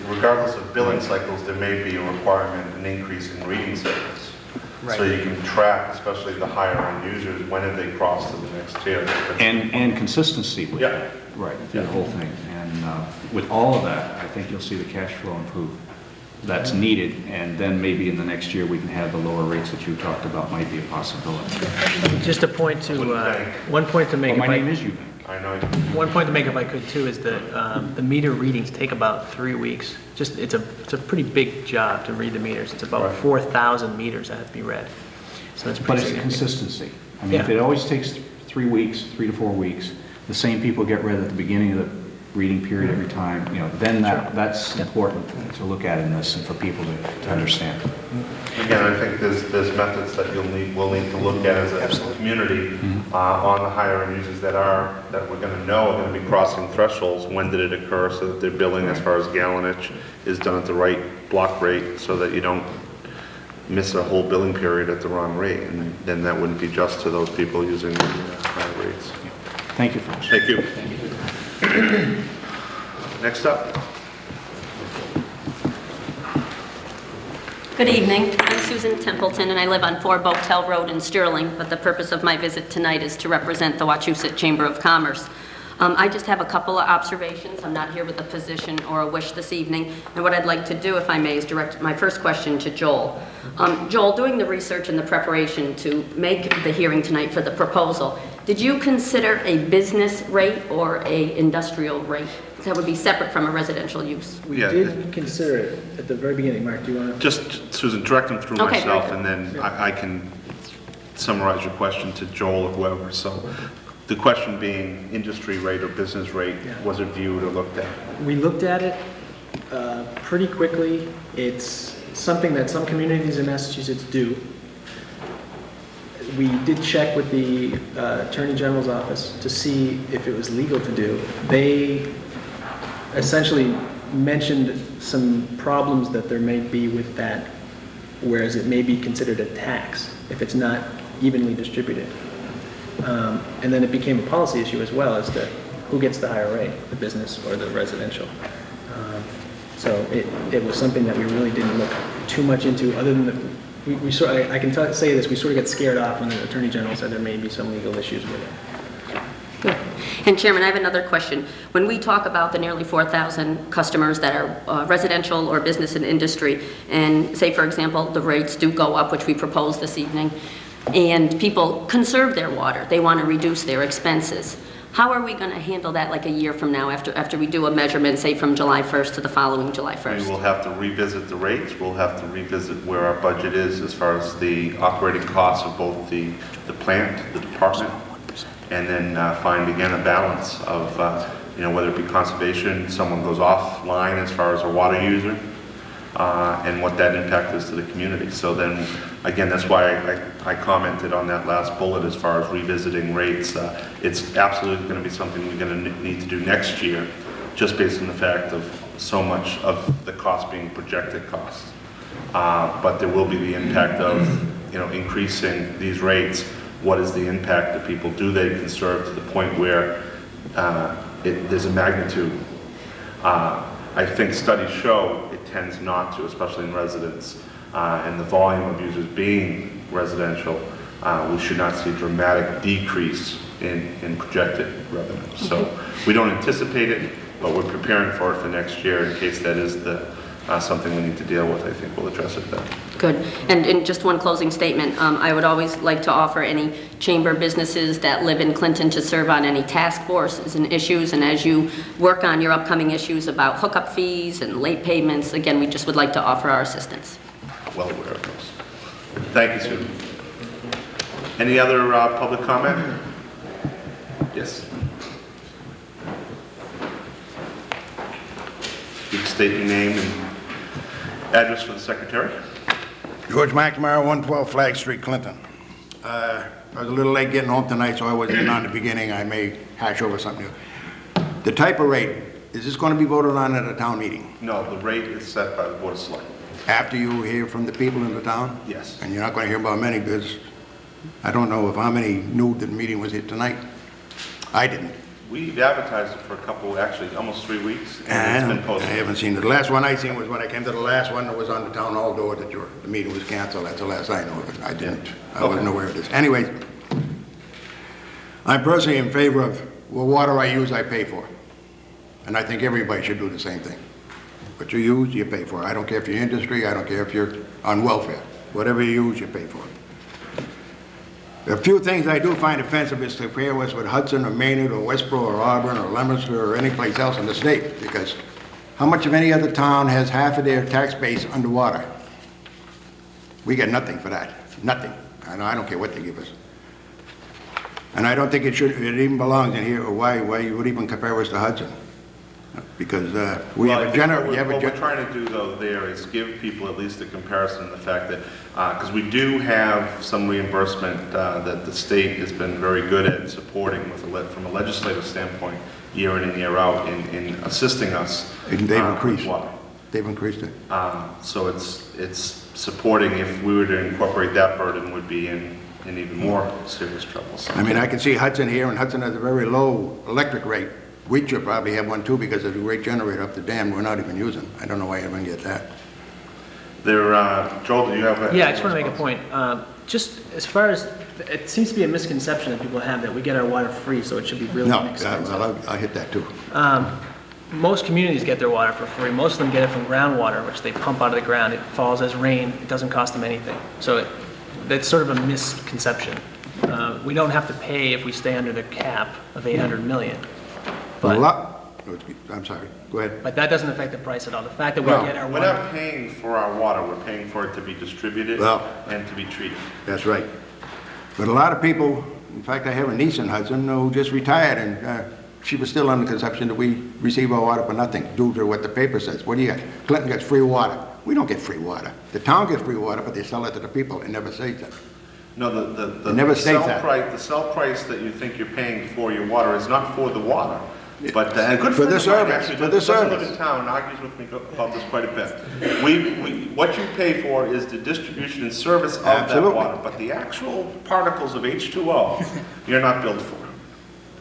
regardless of billing cycles, there may be a requirement, an increase in reading cycles. Right. So you can track, especially the higher end users, when have they crossed to the next tier. And consistency with Yeah. that. Right, through the whole thing. And with all of that, I think you'll see the cash flow improve. That's needed, and then maybe in the next year we can have the lower rates that you talked about might be a possibility. Just a point to, one point to make. Well, my if I- name is Eubank. I know. One point to make, if I could, too, is that the meter readings take about 3 weeks. Just, it's a pretty big job to read the meters. It's about Right. 4,000 meters that have to be read. So that's But pretty it's a significant. consistency. I mean, if Yeah. it always takes 3 weeks, 3 to 4 weeks, the same people get read at the beginning of the reading period every time, then that's important to look at in this and for people to understand. Again, I think there's methods that we'll need to look at as a community on the higher end users that we're going to know are going to be crossing thresholds. When did it occur, so that their billing as far as gallonage is done at the right block rate, so that you don't miss a whole billing period at the wrong rate, and then that wouldn't be just to those people using the high rates. Thank you, folks. Thank you. Next up. Good evening. I'm Susan Templeton, and I live on 4 Boatell Road in Sterling, but the purpose of my visit tonight is to represent the Wachusett Chamber of Commerce. I just have a couple of observations. I'm not here with a position or a wish this evening, and what I'd like to do, if I may, is direct my first question to Joel. Joel, doing the research and the preparation to make the hearing tonight for the proposal, did you consider a business rate or a industrial rate? That would be separate from a residential use. We Yeah. did consider it at the very beginning. Mark, do you want to? Just, Susan, direct them through Okay, myself, very and then I can summarize your question to Joel or whoever. So the question being industry rate or business rate, Yeah. was it viewed or looked at? We looked at it pretty quickly. It's something that some communities in Massachusetts do. We did check with the Attorney General's office to see if it was legal to do. They essentially mentioned some problems that there may be with that, whereas it may be considered a tax if it's not evenly distributed. And then it became a policy issue as well as to who gets the higher rate, the business or the residential. So it was something that we really didn't look too much into, other than I can say this, we sort of got scared off when the Attorney General said there may be some legal issues with it. Good. And Chairman, I have another question. When we talk about the nearly 4,000 customers that are residential or business and industry, and say, for example, the rates do go up, which we proposed this evening, and people conserve their water, they want to reduce their expenses, how are we going to handle that like a year from now after we do a measurement, say from July 1st to the following July 1st? We will have to revisit the rates. We'll have to revisit where our budget is as far as the operating costs of both the plant, the department, and then find again a balance of, whether it be conservation, someone goes offline as far as a water user, and what that impact is to the community. So then, again, that's why I commented on that last bullet as far as revisiting rates. It's absolutely going to be something we're going to need to do next year, just based on the fact of so much of the cost being projected costs. But there will be the impact of, increasing these rates. What is the impact that people? Do they conserve to the point where there's a magnitude? I think studies show it tends not to, especially in residents, and the volume of users being residential, we should not see a dramatic decrease in projected revenue. So we don't anticipate it, but we're preparing for it for next year in case that is something we need to deal with. I think we'll address it then. Good. And just one closing statement. I would always like to offer any chamber businesses that live in Clinton to serve on any task forces and issues. And as you work on your upcoming issues about hookup fees and late payments, again, we just would like to offer our assistance. Well aware of those. Thank you, Susan. Any other public comment? Yes. You can state your name and address for the secretary. George McNamara, 112 Flag Street, Clinton. I was a little late getting home tonight, so I wasn't in on the beginning. I may hash over something. The type of rate, is this going to be voted on at a town meeting? No, the rate is set by the Board of Selectmen. After you hear from the people in the town? Yes. And you're not going to hear about many, because I don't know how many knew that the meeting was here tonight. I didn't. We've advertised it for actually almost 3 weeks, and it's been I posted. haven't seen it. The last one I seen was when I came to the last one that was on the town hall door that the meeting was canceled. That's the last I know of it. I didn't. I wasn't aware of this. Anyways, I'm personally in favor of, water I use, I pay for. And I think everybody should do the same thing. What you use, you pay for. I don't care if you're industry, I don't care if you're on welfare. Whatever you use, you pay for. A few things I do find offensive is to compare us with Hudson or Maynard or Westboro or Auburn or Leominster or any place else in the state, because how much of any other town has half of their tax base underwater? We get nothing for that. Nothing. I don't care what they give us. And I don't think it even belongs in here, or why you would even compare us to Hudson. Because we have a general... What we're trying to do, though, there is give people at least a comparison, the fact that, because we do have some reimbursement that the state has been very good at supporting from a legislative standpoint, year in and year out, in assisting us. And they've increased. With water. They've increased it. So it's supporting. If we were to incorporate that burden, would be in even more serious trouble. So. I mean, I can see Hudson here, and Hudson has a very low electric rate. We should probably have one too, because there's a great generator up the dam we're not even using. I don't know why everyone get that. Joel, do you have a... Yeah, I just want to make a point. Just as far as, it seems to be a misconception that people have that we get our water free, so it should be really No, inexpensive. well, I'll hit that too. Most communities get their water for free. Most of them get it from groundwater, which they pump out of the ground. It falls as rain. It doesn't cost them anything. So that's sort of a misconception. We don't have to pay if we stay under the cap of 800 million. I'm sorry, go ahead. But that doesn't affect the price at all. The fact that we No. get our We're water... not paying for our water. We're paying for it to be distributed and to be treated. That's right. But a lot of people, in fact, I have a niece in Hudson who just retired, and she was still under the conception that we receive our water for nothing, due to what the paper says. What do you get? Clinton gets free water. We don't get free water. The town gets free water, but they sell it to the people. It never states that. No, It never states that. The sell price that you think you're paying for your water is not for the water. But a good For friend the of mine service, actually for the doesn't live service. in town and argues with me about this quite a bit. What you pay for is the distribution and service of that Absolutely. water, but the actual particles of H2O, you're not billed for.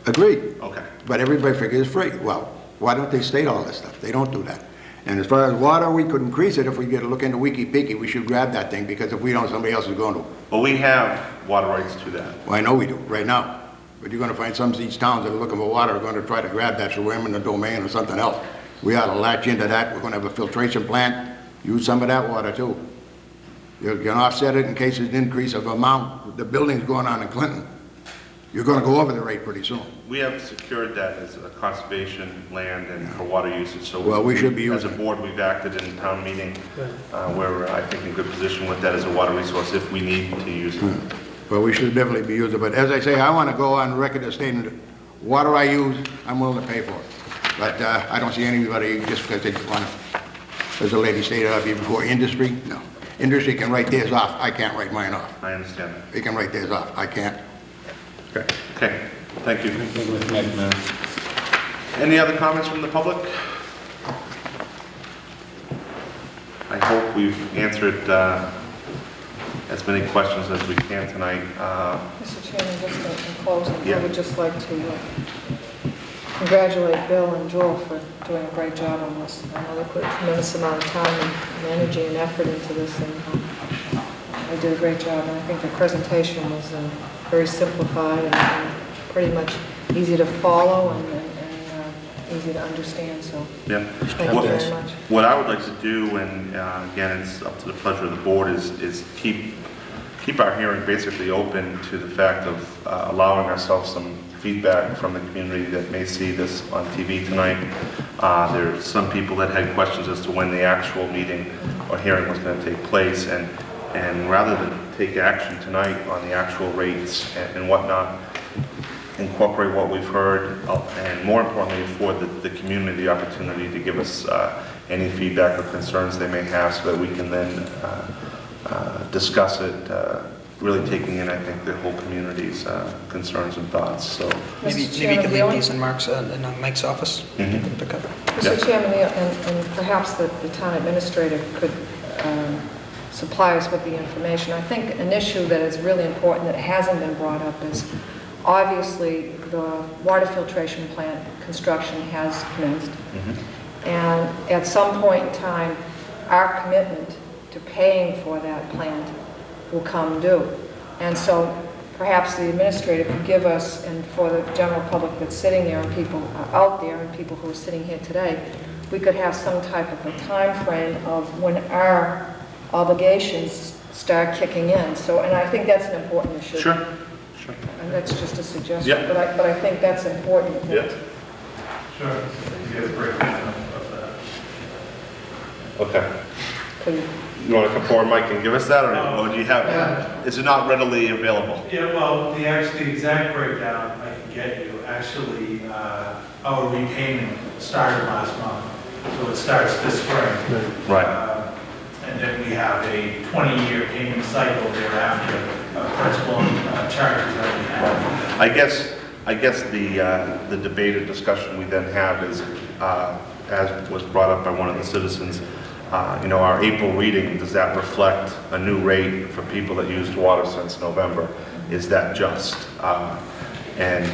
Agreed. Okay. But everybody figures it's free. Well, why don't they state all this stuff? They don't do that. And as far as water, we could increase it if we get a look into Wiki-Peaky. We should grab that thing, because if we don't, somebody else is going to. Well, we have water rights to that. Well, I know we do, right now. But you're going to find some of these towns that are looking for water are going to try to grab that through eminent domain or something else. We ought to latch into that. We're going to have a filtration plant. Use some of that water, too. You can offset it in case there's an increase of amount. The building's going on in Clinton. You're going to go over the rate pretty soon. We have secured that as a conservation land and for water usage. So Well, we should be as a using it. board, we've acted in town meeting. We're, I think, in good position with that as a water resource if we need to use it. Well, we should definitely be using it. But as I say, I want to go on record as stating that water I use, I'm willing to pay for it. But I don't see anybody just because they want to as the lady stated up here before, industry, no. Industry can write theirs off, I can't write mine off. I understand that. They can write theirs off, I can't. Okay, thank you. Any other comments from the public? I hope we've answered as many questions as we can tonight. Mr. Chairman, just in closing, Yeah. I would just like to congratulate Bill and Joel for doing a great job on this. I know they put a tremendous amount of time and energy and effort into this, and they did a great job. And I think the presentation was very simplified and pretty much easy to follow and easy to understand, so Yeah. thank you very much. What I would like to do, and again, it's up to the pleasure of the board, is keep our hearing basically open to the fact of allowing ourselves some feedback from the community that may see this on TV tonight. There are some people that had questions as to when the actual meeting or hearing was going to take place, and rather than take action tonight on the actual rates and whatnot, incorporate what we've heard, and more importantly, afford the community the opportunity to give us any feedback or concerns they may have, so that we can then discuss it, really taking in, I think, the whole community's concerns and thoughts. So, Maybe you Chairman, could the leave only- these in Mike's office. Mhm. Pick up. Mr. Chairman, and perhaps the town administrator could supply us with the information. I think an issue that is really important that hasn't been brought up is, obviously, the water filtration plant construction has commenced. And at some point in time, our commitment to paying for that plant will come due. And so perhaps the administrator could give us, and for the general public that's sitting there and people out there and people who are sitting here today, we could have some type of a time frame of when our obligations start kicking in. So, and I think that's an important issue. sure. And that's just a suggestion. Yeah. But I think that's important. Yeah. Sure. You guys break down of that. Okay. Could- You want to come forward, Mike, and give us that, or do you have? Is it not readily available? Yeah, well, the exact breakdown I can get you, actually, our repayment started last month, so it starts this spring. Right. And then we have a 20-year payment cycle thereafter, principal charges that we have. I guess the debate or discussion we then have is, as was brought up by one of the citizens, our April reading, does that reflect a new rate for people that used water since November? Is that just? And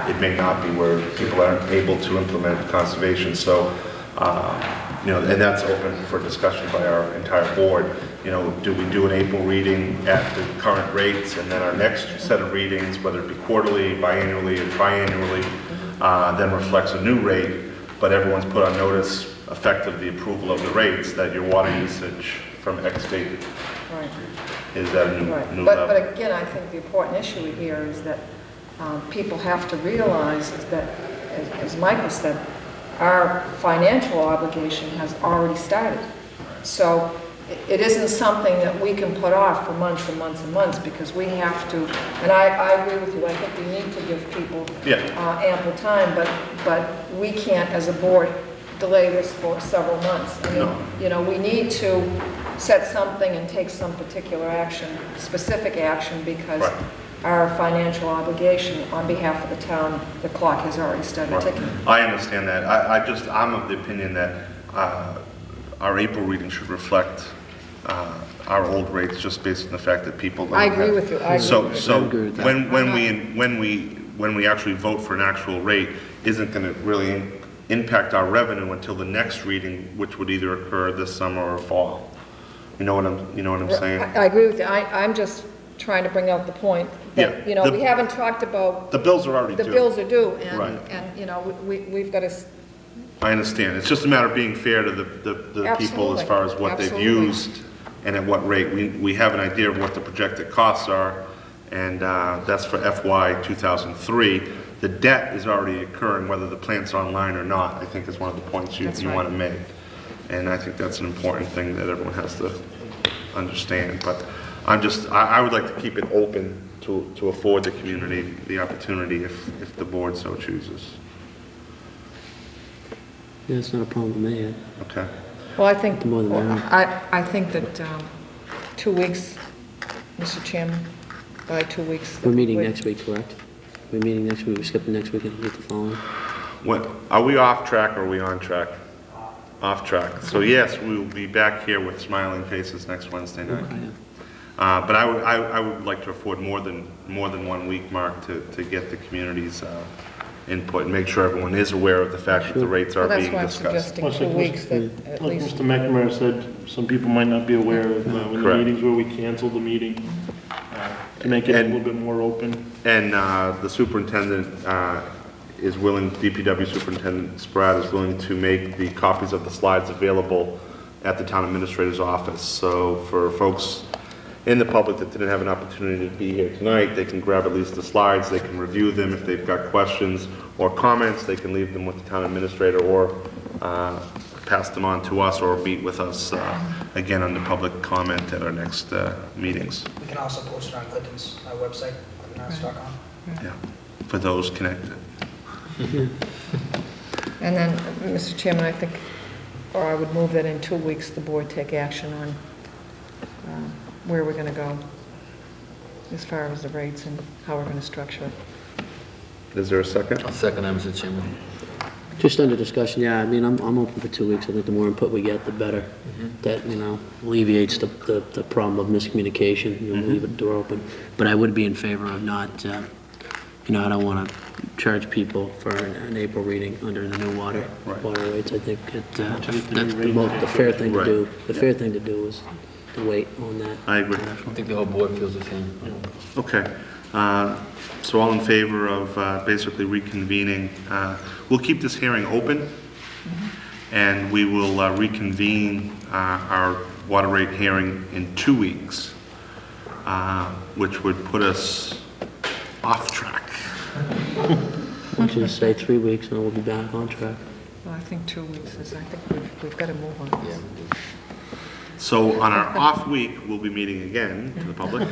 it may not be, where people aren't able to implement conservation. So, and that's open for discussion by our entire board. Do we do an April reading at the current rates, and then our next set of readings, whether it be quarterly, biannually, or triannually, then reflects a new rate, but everyone's put on notice, effective the approval of the rates, that your water usage from X date Right. is at a new Right. level. But again, I think the important issue here is that people have to realize is that, as Michael said, our financial obligation has already started. So it isn't something that we can put off for months and months and months, because we have to, and I agree with you, I think we need to give people ample time, but we can't, as a board, delay this for several months. I mean, we need to set something and take some particular action, specific action, because our financial obligation on behalf of the town, the clock has already started ticking. I understand that. I'm of the opinion that our April reading should reflect our old rates, just based on the fact that people don't I agree have- with you. I agree So, with you. so I agree with that. when we actually vote for an actual rate, isn't going to really impact our revenue until the next reading, which would either occur this summer or fall. You know what I'm saying? I agree with you. I'm just trying to bring out the point that, Yeah, we haven't talked about, The bills are already the due. bills are due, Right. and we've got to, I understand. It's just a matter of being fair to the people as Absolutely. far as what they've Absolutely. used and at what rate. We have an idea of what the projected costs are, and that's for FY 2003. The debt is already occurring, whether the plant's online or not, I think is one of the points you That's right. want to make. And I think that's an important thing that everyone has to understand. But I would like to keep it open to afford the community the opportunity if the board so chooses. Yeah, it's not a problem with me. Okay. Well, I think, The more the merrier. I think that 2 weeks, Mr. Chairman, by 2 weeks. We're meeting next week, correct? We're meeting next week, we skip the next week and meet the following. What, are we off track or are we on track? Off track. So yes, we will be back here with smiling faces next Wednesday night. Okay. But I would like to afford more than 1 week, Mark, to get the community's input and make sure everyone is aware of the fact that the rates are Well, that's being why I'm discussed. suggesting 2 weeks, that at Like least. Mr. McNamara said, some people might not be aware of when the Correct. meetings where we canceled the meeting, to make it a little bit more open. And the superintendent is willing, DPW Superintendent Spratt is willing to make the copies of the slides available at the town administrator's office. So for folks in the public that didn't have an opportunity to be here tonight, they can grab at least the slides, they can review them. If they've got questions or comments, they can leave them with the town administrator or pass them on to us or meet with us again under public comment at our next meetings. We can also post it on Clinton's website, clintonhouse.com. Yeah, for those connected. And then, Mr. Chairman, I think, or I would move that in 2 weeks, the board take action on where we're going to go as far as the rates and how we're going to structure it. Is there a second? I'll second that, Mr. Chairman. Just under discussion, yeah, I mean, I'm open for 2 weeks. I think the more input we get, the better. That, alleviates the problem of miscommunication, leave the door open. But I would be in favor of not, I don't want to charge people for an April reading under the new water rates. I think that's the fair thing to do. The fair thing to do is to wait on that. I agree. I think the whole board feels the same. Okay. So all in favor of basically reconvening, we'll keep this hearing open, and we will reconvene our water rate hearing in 2 weeks, which would put us off track. Why don't you just say 3 weeks and we'll be back on track. Well, I think 2 weeks is, I think we've got to move on this. So on our off week, we'll be meeting again to the public,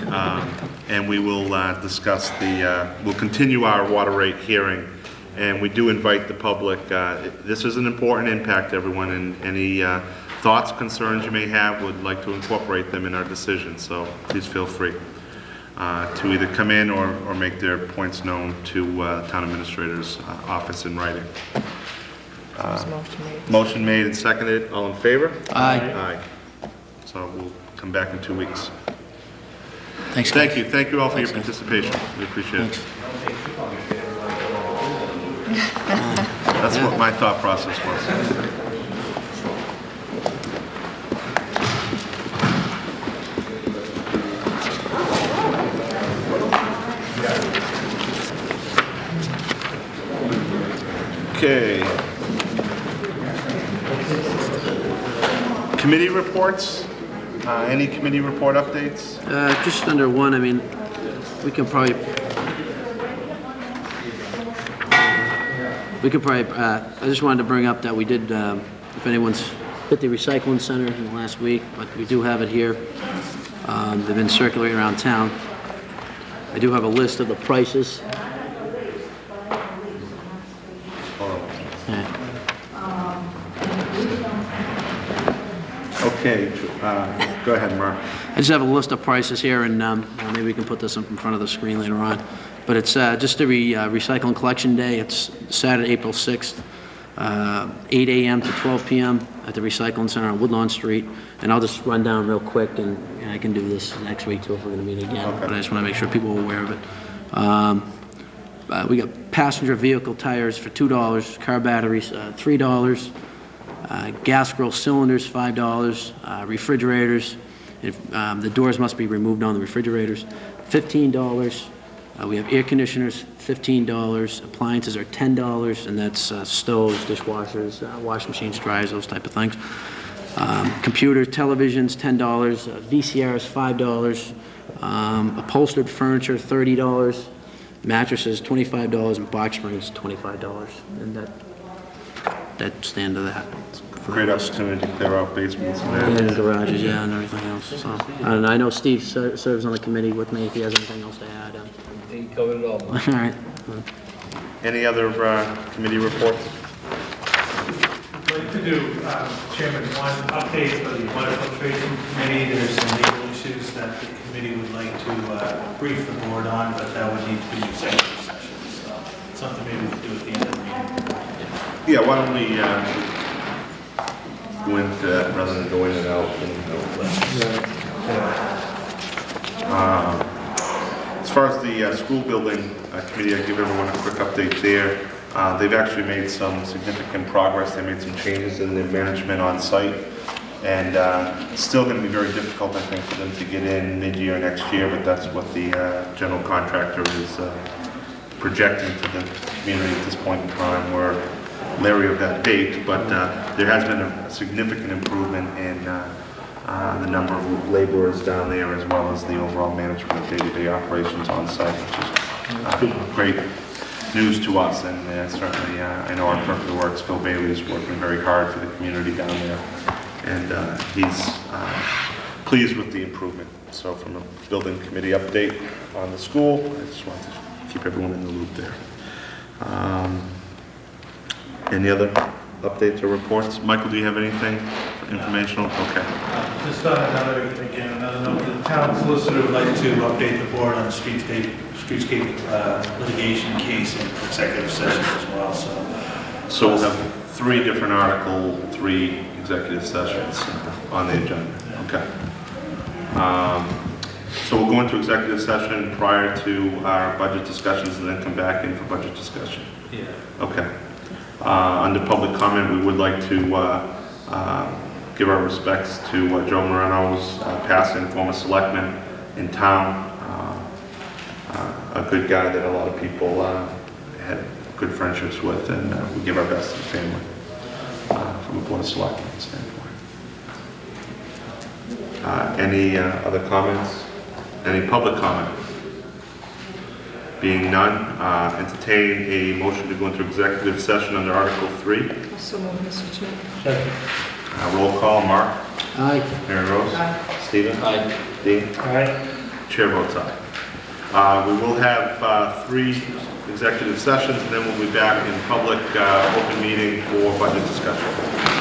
and we will discuss we'll continue our water rate hearing, and we do invite the public. This is an important impact, everyone, and any thoughts, concerns you may have, would like to incorporate them in our decision, so please feel free to either come in or make their points known to town administrator's office in writing. There's a motion made. Motion made and seconded. All in favor? Aye. Aye. So we'll come back in 2 weeks. Thanks, Thank you. Thank you all for your participation. We appreciate it. That's what my thought process was. Okay. Committee reports? Any committee report updates? Just under one, I mean, we could probably, I just wanted to bring up that we did, if anyone's hit the recycling center in the last week, but we do have it here. They've been circulating around town. I do have a list of the prices. Yeah. Okay, go ahead, Mark. I just have a list of prices here, and maybe we can put this up in front of the screen later on. But it's just a recycling collection day. It's Saturday, April 6th, 8 a.m. to 12 p.m. at the Recycling Center on Woodlawn Street. And I'll just run down real quick, and I can do this next week too if we're going to meet again. Okay. But I just want to make sure people are aware of it. We got passenger vehicle tires for $2, car batteries $3, gas grill cylinders $5, refrigerators. The doors must be removed on the refrigerators, $15. We have air conditioners, $15. Appliances are $10, and that's stoves, dishwashers, washing machines, dryers, those type of things. Computers, televisions, $10. VCRs, $5. Upholstered furniture, $30. Mattresses, $25, and box springs, $25. And that's the end of that. Great opportunity to clear out basements And and garages, yeah, and everything else. So, and I know Steve serves on the committee with me if he has anything else to add. He covered it all. All right. any other committee reports? I'd like to to do, Chairman, one update for the water filtration committee. There's some legal issues that the committee would like to brief the board on, but that would need to be executive session. So something maybe we can do at the end of the meeting. Yeah, why don't we go into that rather than go in and out? As far as the school building committee, I give everyone a quick update there. They've actually made some significant progress. They made some changes in their management on site, and it's still going to be very difficult, I think, for them to get in mid-year next year, but that's what the general contractor is projecting to the community at this point in time. We're leery of that date, but there has been a significant improvement in the number of laborers down there, as well as the overall management of day-to-day operations on site, which is great news to us. And certainly, I know our clerk of the works, Phil Bailey, is working very hard for the community down there, and he's pleased with the improvement. So from a building committee update on the school, I just wanted to keep everyone in the loop there. Any other updates or reports? Michael, do you have anything informational? Okay. Just on another note, the town solicitor would like to update the board on the streetscape litigation case in executive session as well. So we'll have 3 different Article 3 executive sessions on the agenda. Okay. So we'll go into executive session prior to our budget discussions and then come back in for budget discussion. Yeah. Okay. Under public comment, we would like to give our respects to Joe Moreno's past and former selectman in town. A good guy that a lot of people had good friendships with, and we give our best to the family from a Board of Selectmen standpoint. Any other comments? Any public comment? Being none, entertain a motion to go into executive session under Article 3. So moved, Mr. Chair. Second. Roll call, Mark? Aye. Mary Rose? Aye. Stephen? Aye. Dean? Aye. Chair votes aye. We will have 3 executive sessions, and then we'll be back in public open meeting for budget discussion.